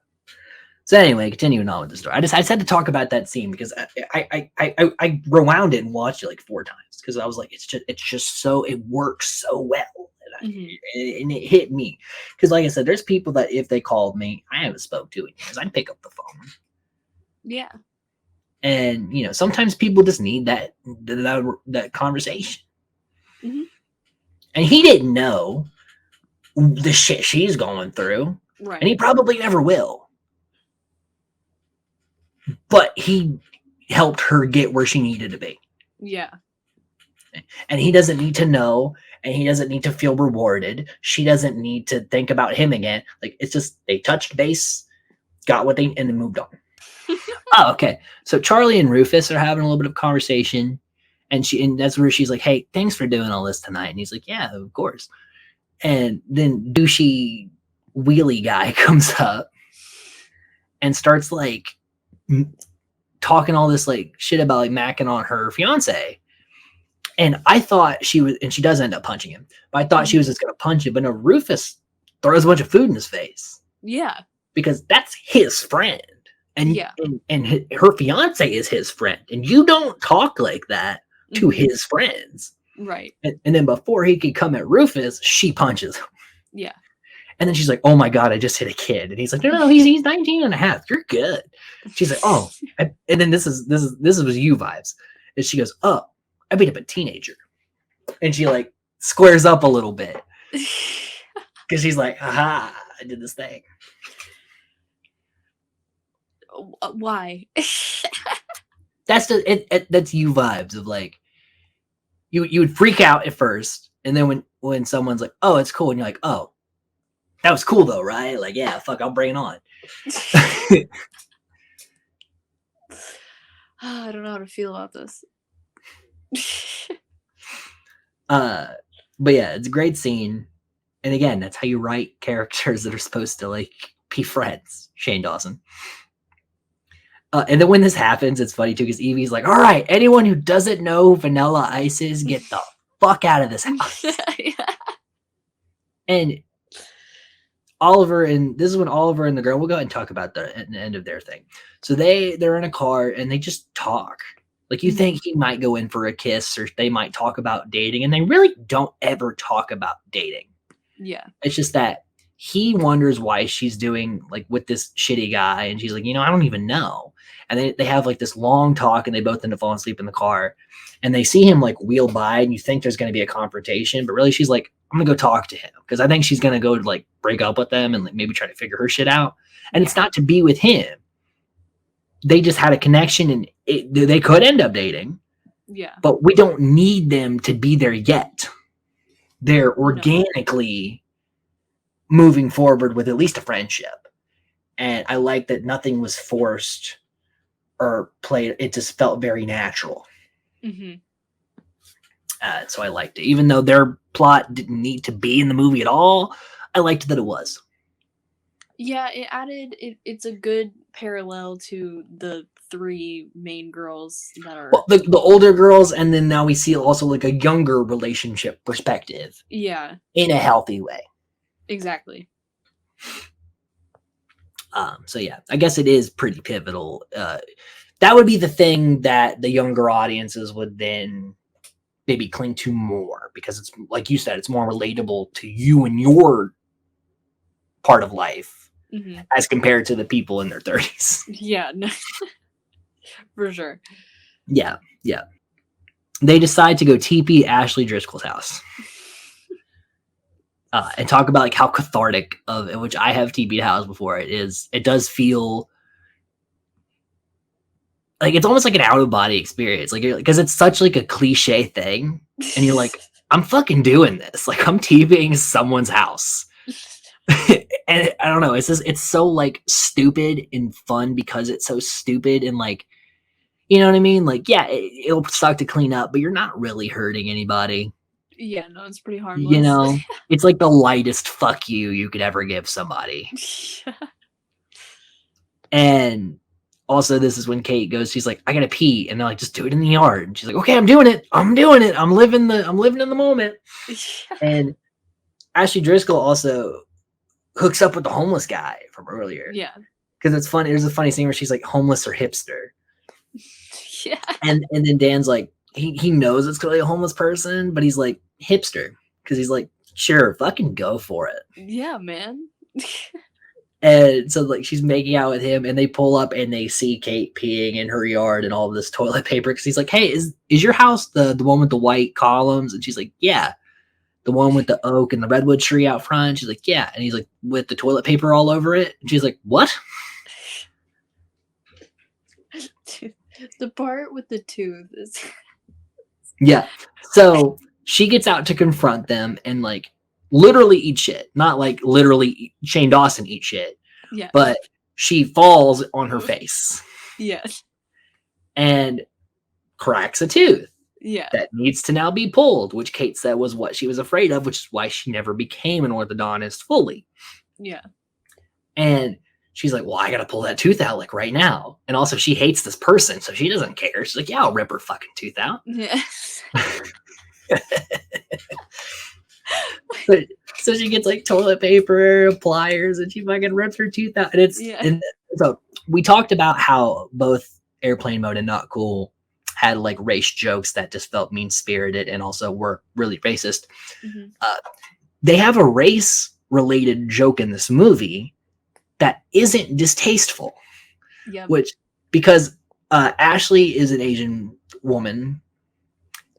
So anyway, continuing on with the story, I just had to talk about that scene because I rewound it and watched it like 4 times because I was like, it's just so, it works so well, and it hit me because, like I said, there's people that if they called me, I haven't spoke to it because I'd pick up the phone. Yeah. And you know, sometimes people just need that conversation. Mm-hmm. And he didn't know the shit she's going through, Right. and he probably never will. But he helped her get where she needed to be. Yeah. And he doesn't need to know, and he doesn't need to feel rewarded. She doesn't need to think about him again. Like, it's just they touched base, got what they, and then moved on. Oh, okay. So Charlie and Rufus are having a little bit of conversation, and that's where she's like, "Hey, thanks for doing all this tonight." And he's like, "Yeah, of course." And then douchey wheelie guy comes up and starts like talking all this like shit about like macking on her fiance. And I thought she was, and she does end up punching him, but I thought she was just gonna punch him. But no, Rufus throws a bunch of food in his face. Yeah. Because that's his friend. And Yeah. and her fiance is his friend. And you don't talk like that to his friends. Right. And then before he could come at Rufus, she punches him. Yeah. And then she's like, "Oh my God, I just hit a kid." And he's like, No, he's 19 and a half. You're good. She's like, "Oh." And then this was you vibes. And she goes, "Oh, I beat up a teenager." And she like squares up a little bit. Because she's like, "Haha, I did this thing." Why? That's that's you vibes of like, you would freak out at first, and then when someone's like, "Oh, it's cool," and you're like, "Oh, that was cool though, right?" Like, yeah, fuck, I'll bring it on. I don't know how to feel about this. But yeah, it's a great scene. And again, that's how you write characters that are supposed to like be friends. Shane Dawson. And then when this happens, it's funny too because Evie's like, "All right, anyone who doesn't know who Vanilla Ice is, get the fuck out of this house." Yeah. And Oliver, and this is when Oliver and the girl, we'll go ahead and talk about the end of their thing. So they're in a car and they just talk. Like, you think he might go in for a kiss or they might talk about dating, and they really don't ever talk about dating. Yeah. It's just that he wonders why she's doing like with this shitty guy, and she's like, I don't even know. And they have like this long talk, and they both end up falling asleep in the car, and they see him like wheel by, and you think there's going to be a confrontation, but really she's like, "I'm gonna go talk to him," because I think she's gonna go to like break up with them and like maybe try to figure her shit out. And it's not to be with him. They just had a connection, and they could end up dating. Yeah. But we don't need them to be there yet. They're organically moving forward with at least a friendship. And I like that nothing was forced or played. It just felt very natural. So I liked it. Even though their plot didn't need to be in the movie at all, I liked that it was. Yeah, it added, it's a good parallel to the 3 main girls that are... Well, the older girls, and then now we see also like a younger relationship perspective. Yeah. In a healthy way. Exactly. So yeah, I guess it is pretty pivotal. That would be the thing that the younger audiences would then maybe cling to more, because it's like you said, it's more relatable to you and your part of life as compared to the people in their 30s. Yeah, no. For sure. Yeah, yeah. They decide to go TP Ashley Driscoll's house. And talk about like how cathartic of in which I have TP'd house before. It does feel like it's almost like an out of body experience. Like because it's such like a cliche thing, and you're like, I'm fucking doing this. Like I'm TPing someone's house. And I don't know. It's so like stupid and fun because it's so stupid and like, you know what I mean? Like, yeah, it'll suck to clean up, but you're not really hurting anybody. Yeah, no, it's pretty You harmless. know, it's like the lightest fuck you could ever give somebody. And also, this is when Kate goes, she's like, I gotta pee. And they're like, just do it in the yard. And she's like, okay, I'm doing it. I'm living in the moment. And Ashley Driscoll also hooks up with the homeless guy from earlier. Yeah. Because it's funny. There's a funny scene where she's like homeless or hipster. Yeah. And then Dan's like, he knows it's clearly a homeless person, but he's like hipster. Because he's like, sure, fucking go for it. Yeah, man. And so like she's making out with him, and they pull up and they see Kate peeing in her yard and all of this toilet paper. Because he's like, hey, is your house the one with the white columns? And she's like, yeah. The one with the oak and the redwood tree out front. She's like, yeah. And he's like, with the toilet paper all over it. And she's like, what? The part with the tooth is Yeah. So she gets out to confront them and like literally eat shit. Not like literally Shane Dawson eat shit. Yeah. But she falls on her face. Yes. And cracks a tooth. Yeah. That needs to now be pulled, which Kate said was what she was afraid of, which is why she never became an orthodontist fully. Yeah. And she's like, well, I got to pull that tooth out like right now. And also she hates this person, so she doesn't care. She's like, yeah, I'll rip her fucking tooth out. Yeah. So she gets like toilet paper, pliers, and she fucking rips her tooth out. And and so we talked about how both Airplane Mode and Not Cool had like race jokes that just felt mean spirited and also were really racist. Mm-hmm. They have a race related joke in this movie that isn't distasteful. Yeah. Which, because Ashley is an Asian woman,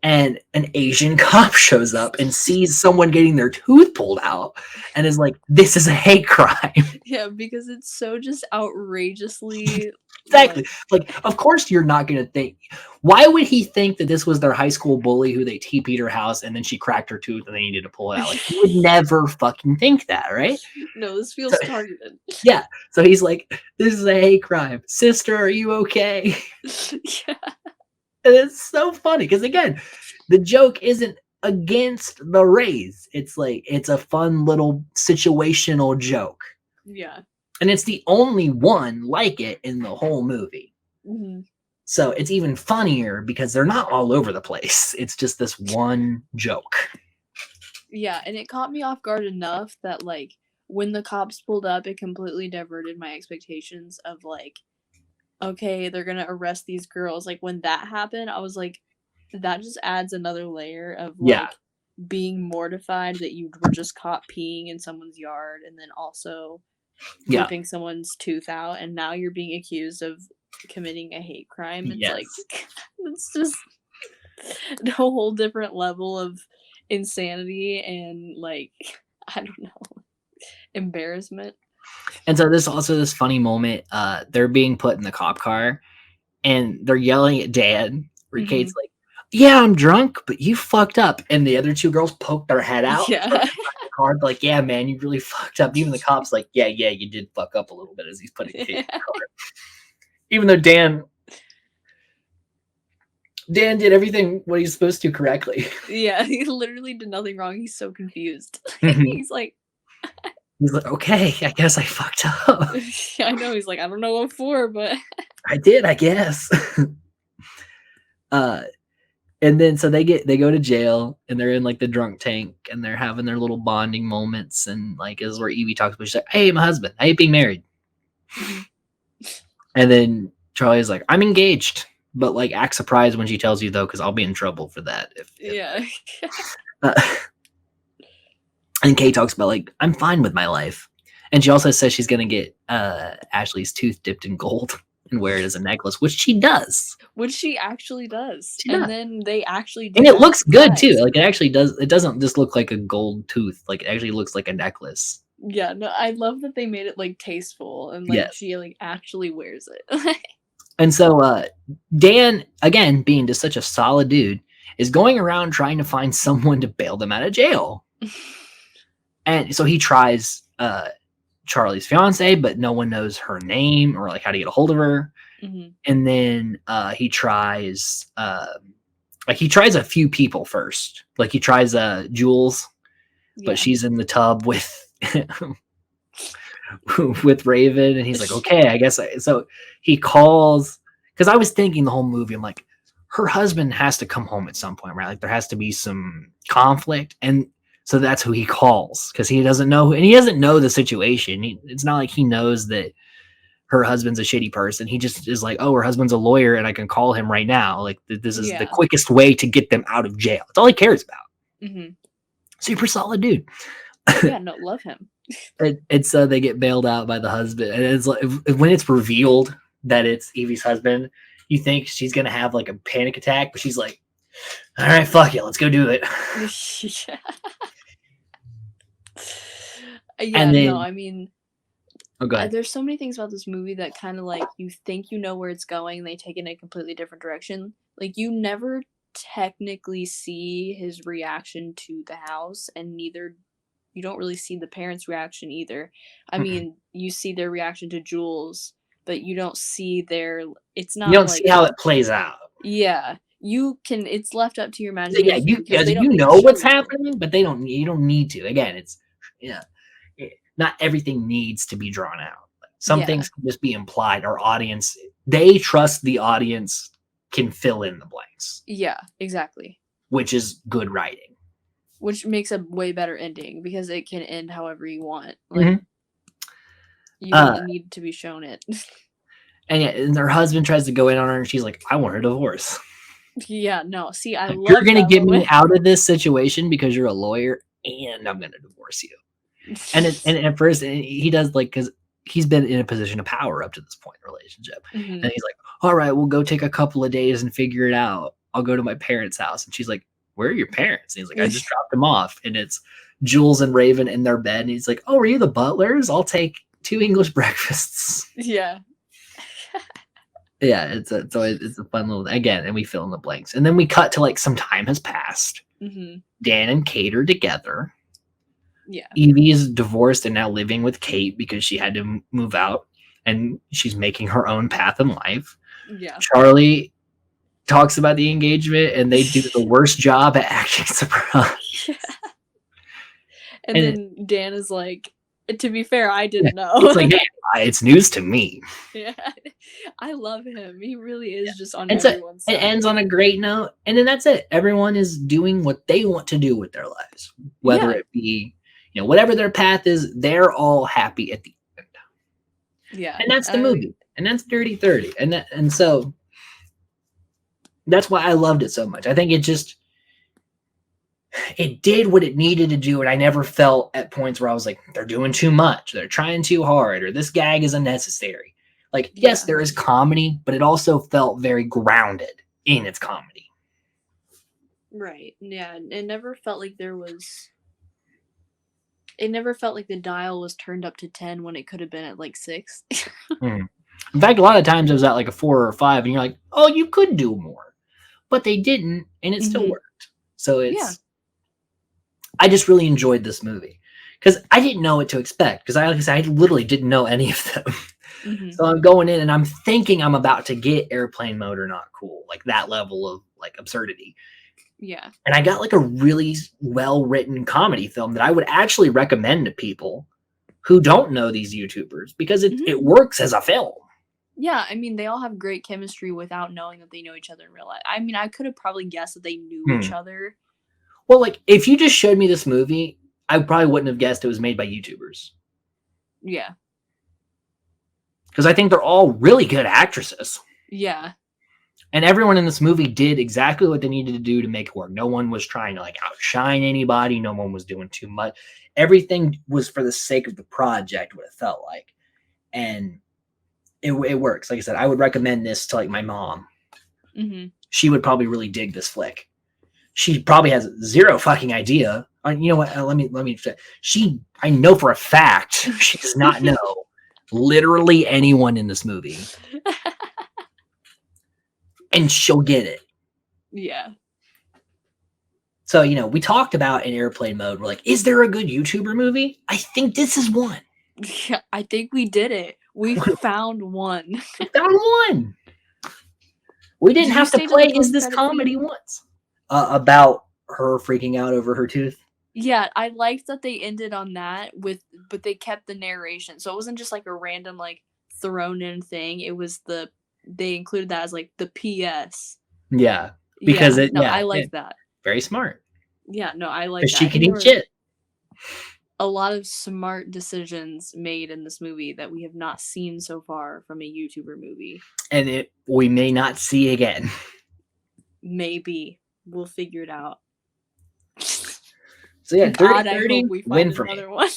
and an Asian cop shows up and sees someone getting their tooth pulled out and is like, this is a hate crime. Yeah, because it's so just outrageously exactly. Like, of course you're not going to think. Why would he think that this was their high school bully who they TP'd her house and then she cracked her tooth and they needed to pull it out? Like, he would never fucking think that, right? No, this feels targeted. Yeah. So he's like, this is a hate crime. Sister, are you okay? Yeah. And it's so funny because, again, the joke isn't against the race. It's like, it's a fun little situational joke. Yeah. And it's the only one like it in the whole movie. Mm-hmm. So it's even funnier because they're not all over the place. It's just this one joke. Yeah, and it caught me off guard enough that, like, when the cops pulled up, it completely diverted my expectations of, like, okay, they're gonna arrest these girls. Like, when that happened, I was like, that just adds another layer of, like, being mortified that you were just caught peeing in someone's yard and then also ripping someone's tooth out, and now you're being accused of committing a hate crime. It's like, it's just a whole different level of insanity and, like, I don't know, embarrassment. And so there's also this funny moment. They're being put in the cop car and they're yelling at Dad, where mm-hmm. Kate's like, yeah, I'm drunk, but you fucked up. And the other two girls poke their head out. Yeah. The car, like, yeah, man, you really fucked up. Even the cop's like, yeah, you did fuck up a little bit as he's putting Kate in the car. Even though Dan did everything what he's supposed to correctly. Yeah, he literally did nothing wrong. He's so confused. Mm-hmm. He's like, okay, I guess I fucked up. I know. He's like, I don't know what for, but I did, I guess. And then so they go to jail and they're in like the drunk tank and they're having their little bonding moments, and like is where Evie talks about, she's like, hey, my husband, I hate being married. And then Charlie's like, I'm engaged, but like act surprised when she tells you though, because I'll be in trouble for that. Yeah. And Kay talks about like, I'm fine with my life. And she also says she's going to get Ashley's tooth dipped in gold. and wear it as a necklace, which she does. Which she actually does. She And does. then they actually do And it that looks good too. surprise. Like it actually does. It doesn't just look like a gold tooth. Like it actually looks like a necklace. Yeah, no, I love that they made it like tasteful and like Yes. she like actually wears it. And so Dan, again, being just such a solid dude, is going around trying to find someone to bail them out of jail. And so he tries Charlie's fiance, but no one knows her name or like how to get a hold of her. Mhm. And then he tries a few people first. Like he tries Jules, Yeah. but she's in the tub with with Raven, and he's like, okay, I guess. So he calls, because I was thinking the whole movie, I'm like, her husband has to come home at some point, right? Like there has to be some conflict, and so that's who he calls because he doesn't know, and he doesn't know the situation. It's not like he knows that her husband's a shitty person. He just is like, oh, her husband's a lawyer, and I can call him right now. Like this is the Yeah. quickest way to get them out of jail. That's all he cares about. Mhm. Super solid dude. Yeah, no, love him. It's they get bailed out by the husband, and it's like when it's revealed that it's Evie's husband, you think she's gonna have like a panic attack, but she's like, all right, fuck it, let's go do it. Yeah, And then, no, I mean, oh, go ahead. there's so many things about this movie that kind of like you think you know where it's going, and they take it in a completely different direction. Like you never technically see his reaction to the house, and neither you don't really see the parents' reaction either. I mean, you see their reaction to Jules, but you don't see their. It's not. You don't like, see how it plays out. Yeah, you can. It's left up to your So, yeah, imagination. Because they you don't know what's show you. happening, but they don't. You don't need to. Again, it's not everything needs to be drawn out. Some Yeah. things can just be implied. Our audience, they trust the audience can fill in the blanks. Yeah, exactly. Which is good writing. Which makes a way better ending because it can end however you want. Like you don't need to be shown it. And yeah, and her husband tries to go in on her, and she's like, "I want a divorce." Yeah, no. See, I love. You're gonna that get me moment. out of this situation because you're a lawyer, and I'm gonna divorce you. And at first, he does like because he's been in a position of power up to this point in the relationship, and he's like, "All right, we'll go take a couple of days and figure it out. I'll go to my parents' house." And she's like, "Where are your parents?" And he's like, "I just dropped them off." And it's Jules and Raven in their bed, and he's like, "Oh, are you the butlers? I'll take 2 English breakfasts." Yeah. Yeah, it's a fun little again, and we fill in the blanks, and then we cut to like some time has passed. Dan and Kate are together. Yeah. Evie is divorced and now living with Kate because she had to move out, and she's making her own path in life. Yeah. Charlie talks about the engagement, and they do the worst job at acting surprise. Yeah. And then Dan is like, to be fair, I didn't know. It's like, hey, it's news to me. Yeah. I love him. He really is just on And everyone's so it side. ends on a great note, and then that's it. Everyone is doing what they want to do with their lives, whether it be, whatever their path is. They're all happy at the end. Yeah, and that's the movie, and that's Dirty 30, and so that's why I loved it so much. I think it did what it needed to do, and I never felt at points where I was like, they're doing too much, they're trying too hard, or this gag is unnecessary. Like, yes, there is comedy, but it also felt very grounded in its comedy. Right. Yeah. It never felt like it never felt like the dial was turned up to 10 when it could have been at like 6. In fact, a lot of times it was at like a 4 or a 5, and you're like, oh, you could do more. But they didn't, and it still worked. So I just really enjoyed this movie because I didn't know what to expect because I literally didn't know any of them. So I'm going in and I'm thinking I'm about to get Airplane Mode or Not Cool, like that level of like absurdity. Yeah. And I got like a really well-written comedy film that I would actually recommend to people who don't know these YouTubers because it works as a film. Yeah, I mean, they all have great chemistry without knowing that they know each other in real life. I mean, I could have probably guessed that they knew each other. Well, like, if you just showed me this movie, I probably wouldn't have guessed it was made by YouTubers. Yeah. Because I think they're all really good actresses. Yeah. And everyone in this movie did exactly what they needed to do to make it work. No one was trying to, like, outshine anybody. No one was doing too much. Everything was for the sake of the project, what it felt like. And it works. Like I said, I would recommend this to like my mom. Mm-hmm. She would probably really dig this flick. She probably has zero fucking idea. You know what? Let me. I know for a fact she does not know literally anyone in this movie, and she'll get it. Yeah. So we talked about in airplane mode. We're like, is there a good YouTuber movie? I think this is one. Yeah, I think we did it. We found one. We found one. We didn't have to play Is This Comedy once. About her freaking out over her tooth. Yeah, I liked that they ended on that but they kept the narration. So it wasn't just like a random like thrown in thing. It was they included that as like the PS. Yeah. Because I like that. Very smart. Yeah, no, I like that. Because she can eat shit. A lot of smart decisions made in this movie that we have not seen so far from a YouTuber movie. And we may not see again. Maybe. We'll figure it out. So yeah, God, I hope we find another one.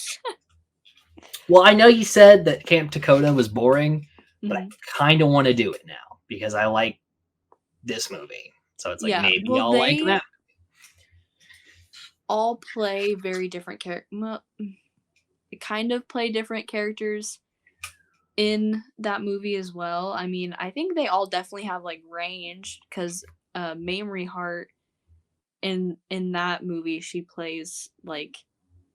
Well, I know you said that Camp Dakota was boring, but I kind of want to do it now because I like this movie. So it's like maybe I'll like that. All play very different characters. Kind of play different characters in that movie as well. I mean, I think they all definitely have like range because Mamrie Hart in that movie, she plays like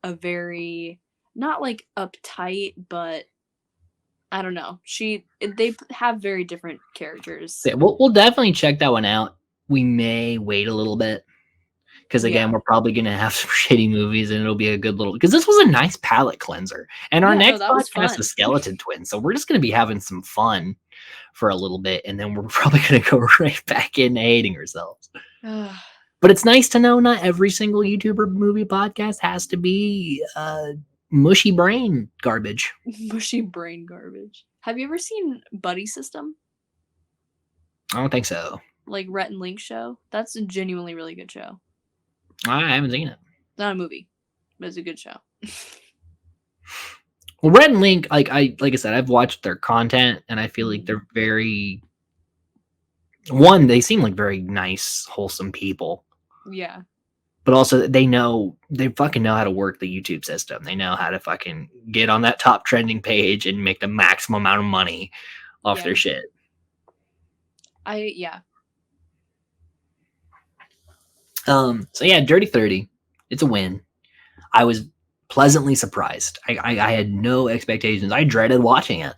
a very not like uptight, but I don't know. They have very different characters. Yeah, we'll definitely check that one out. We may wait a little bit because again, we're probably gonna have some shitty movies, and it'll be a good little because this was a nice palate cleanser. And our next podcast is Skeleton Twins, so we're just gonna be having some fun for a little bit, and then we're probably gonna go right back into hating ourselves. But it's nice to know not every single YouTuber movie podcast has to be mushy brain garbage. Mushy brain garbage. Have you ever seen Buddy System? I don't think so. Like Rhett and Link show? That's a genuinely really good show. I haven't seen it. Not a movie, but it's a good show. Well, Rhett and Link, like I said, I've watched their content, and I feel like they're very. One, they seem like very nice, wholesome people. Yeah. But also, they fucking know how to work the YouTube system. They know how to fucking get on that top trending page and make the maximum amount of money off their shit. So yeah, Dirty 30. It's a win. I was pleasantly surprised. I had no expectations. I dreaded watching it.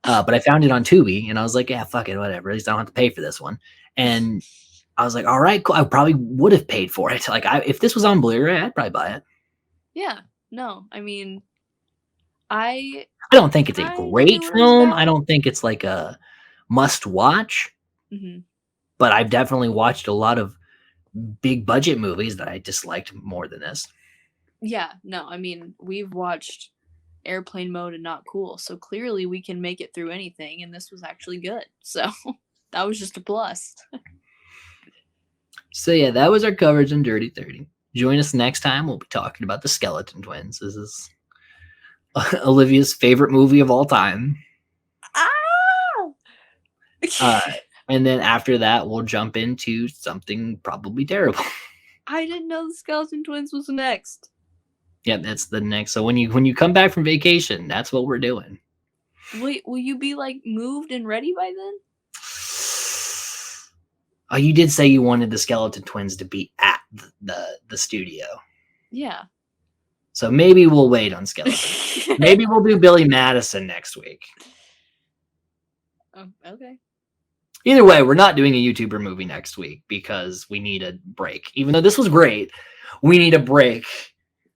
But I found it on Tubi, and I was like, yeah, fuck it, whatever. At least I don't have to pay for this one. And I was like, all right, cool. I probably would have paid for it. Like, if this was on Blu-ray, I'd probably buy it. Yeah. No, I mean, I don't think it's a great film. I don't think it's like a must-watch. Mm-hmm. But I've definitely watched a lot of big budget movies that I disliked more than this. Yeah. No, I mean, we've watched Airplane Mode and Not Cool, so clearly we can make it through anything, and this was actually good. So that was just a plus. So yeah, that was our coverage on Dirty 30. Join us next time. We'll be talking about the Skeleton Twins. This is Olivia's favorite movie of all time. And then after that, we'll jump into something probably terrible. I didn't know the Skeleton Twins was next. Yeah, that's the next. So when you come back from vacation, that's what we're doing. Wait, will you be like moved and ready by then? Oh, you did say you wanted the Skeleton Twins to be at the studio. Yeah. So maybe we'll wait on Skeleton. Maybe we'll do Billy Madison next week. Oh, okay. Either way, we're not doing a YouTuber movie next week because we need a break. Even though this was great, we need a break.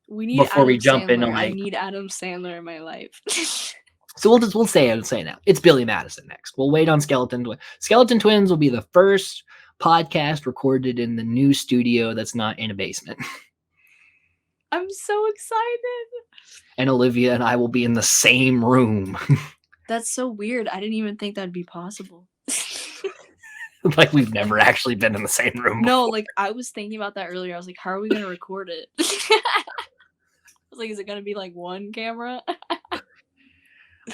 We need before we jump into I need Adam Sandler in my life. So we'll say it now. It's Billy Madison next. We'll wait on Skeleton Twins. Skeleton Twins will be the first podcast recorded in the new studio that's not in a basement. I'm so excited. And Olivia and I will be in the same room. That's so weird. I didn't even think that'd be possible. Like we've never actually been in the same room before. No, like I was thinking about that earlier. I was like, how are we going to record it? I was like, is it going to be like one camera?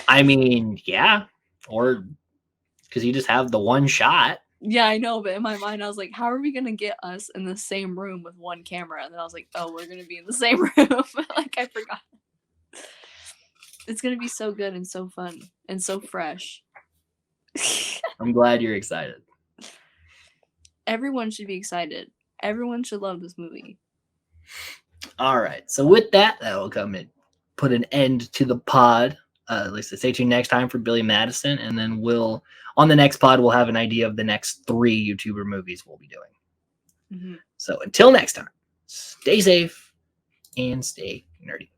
I mean, yeah. or because you just have the one shot. Yeah, I know, but in my mind, I was like, how are we gonna get us in the same room with one camera? And then I was like, oh, we're gonna be in the same room. Like, I forgot. It's gonna be so good and so fun and so fresh. I'm glad you're excited. Everyone should be excited. Everyone should love this movie. All right. So with that, will come and put an end to the pod. At least stay tuned next time for Billy Madison, and then on the next pod we'll have an idea of the next 3 YouTuber movies we'll be doing. Mm-hmm. So until next time, stay safe and stay nerdy.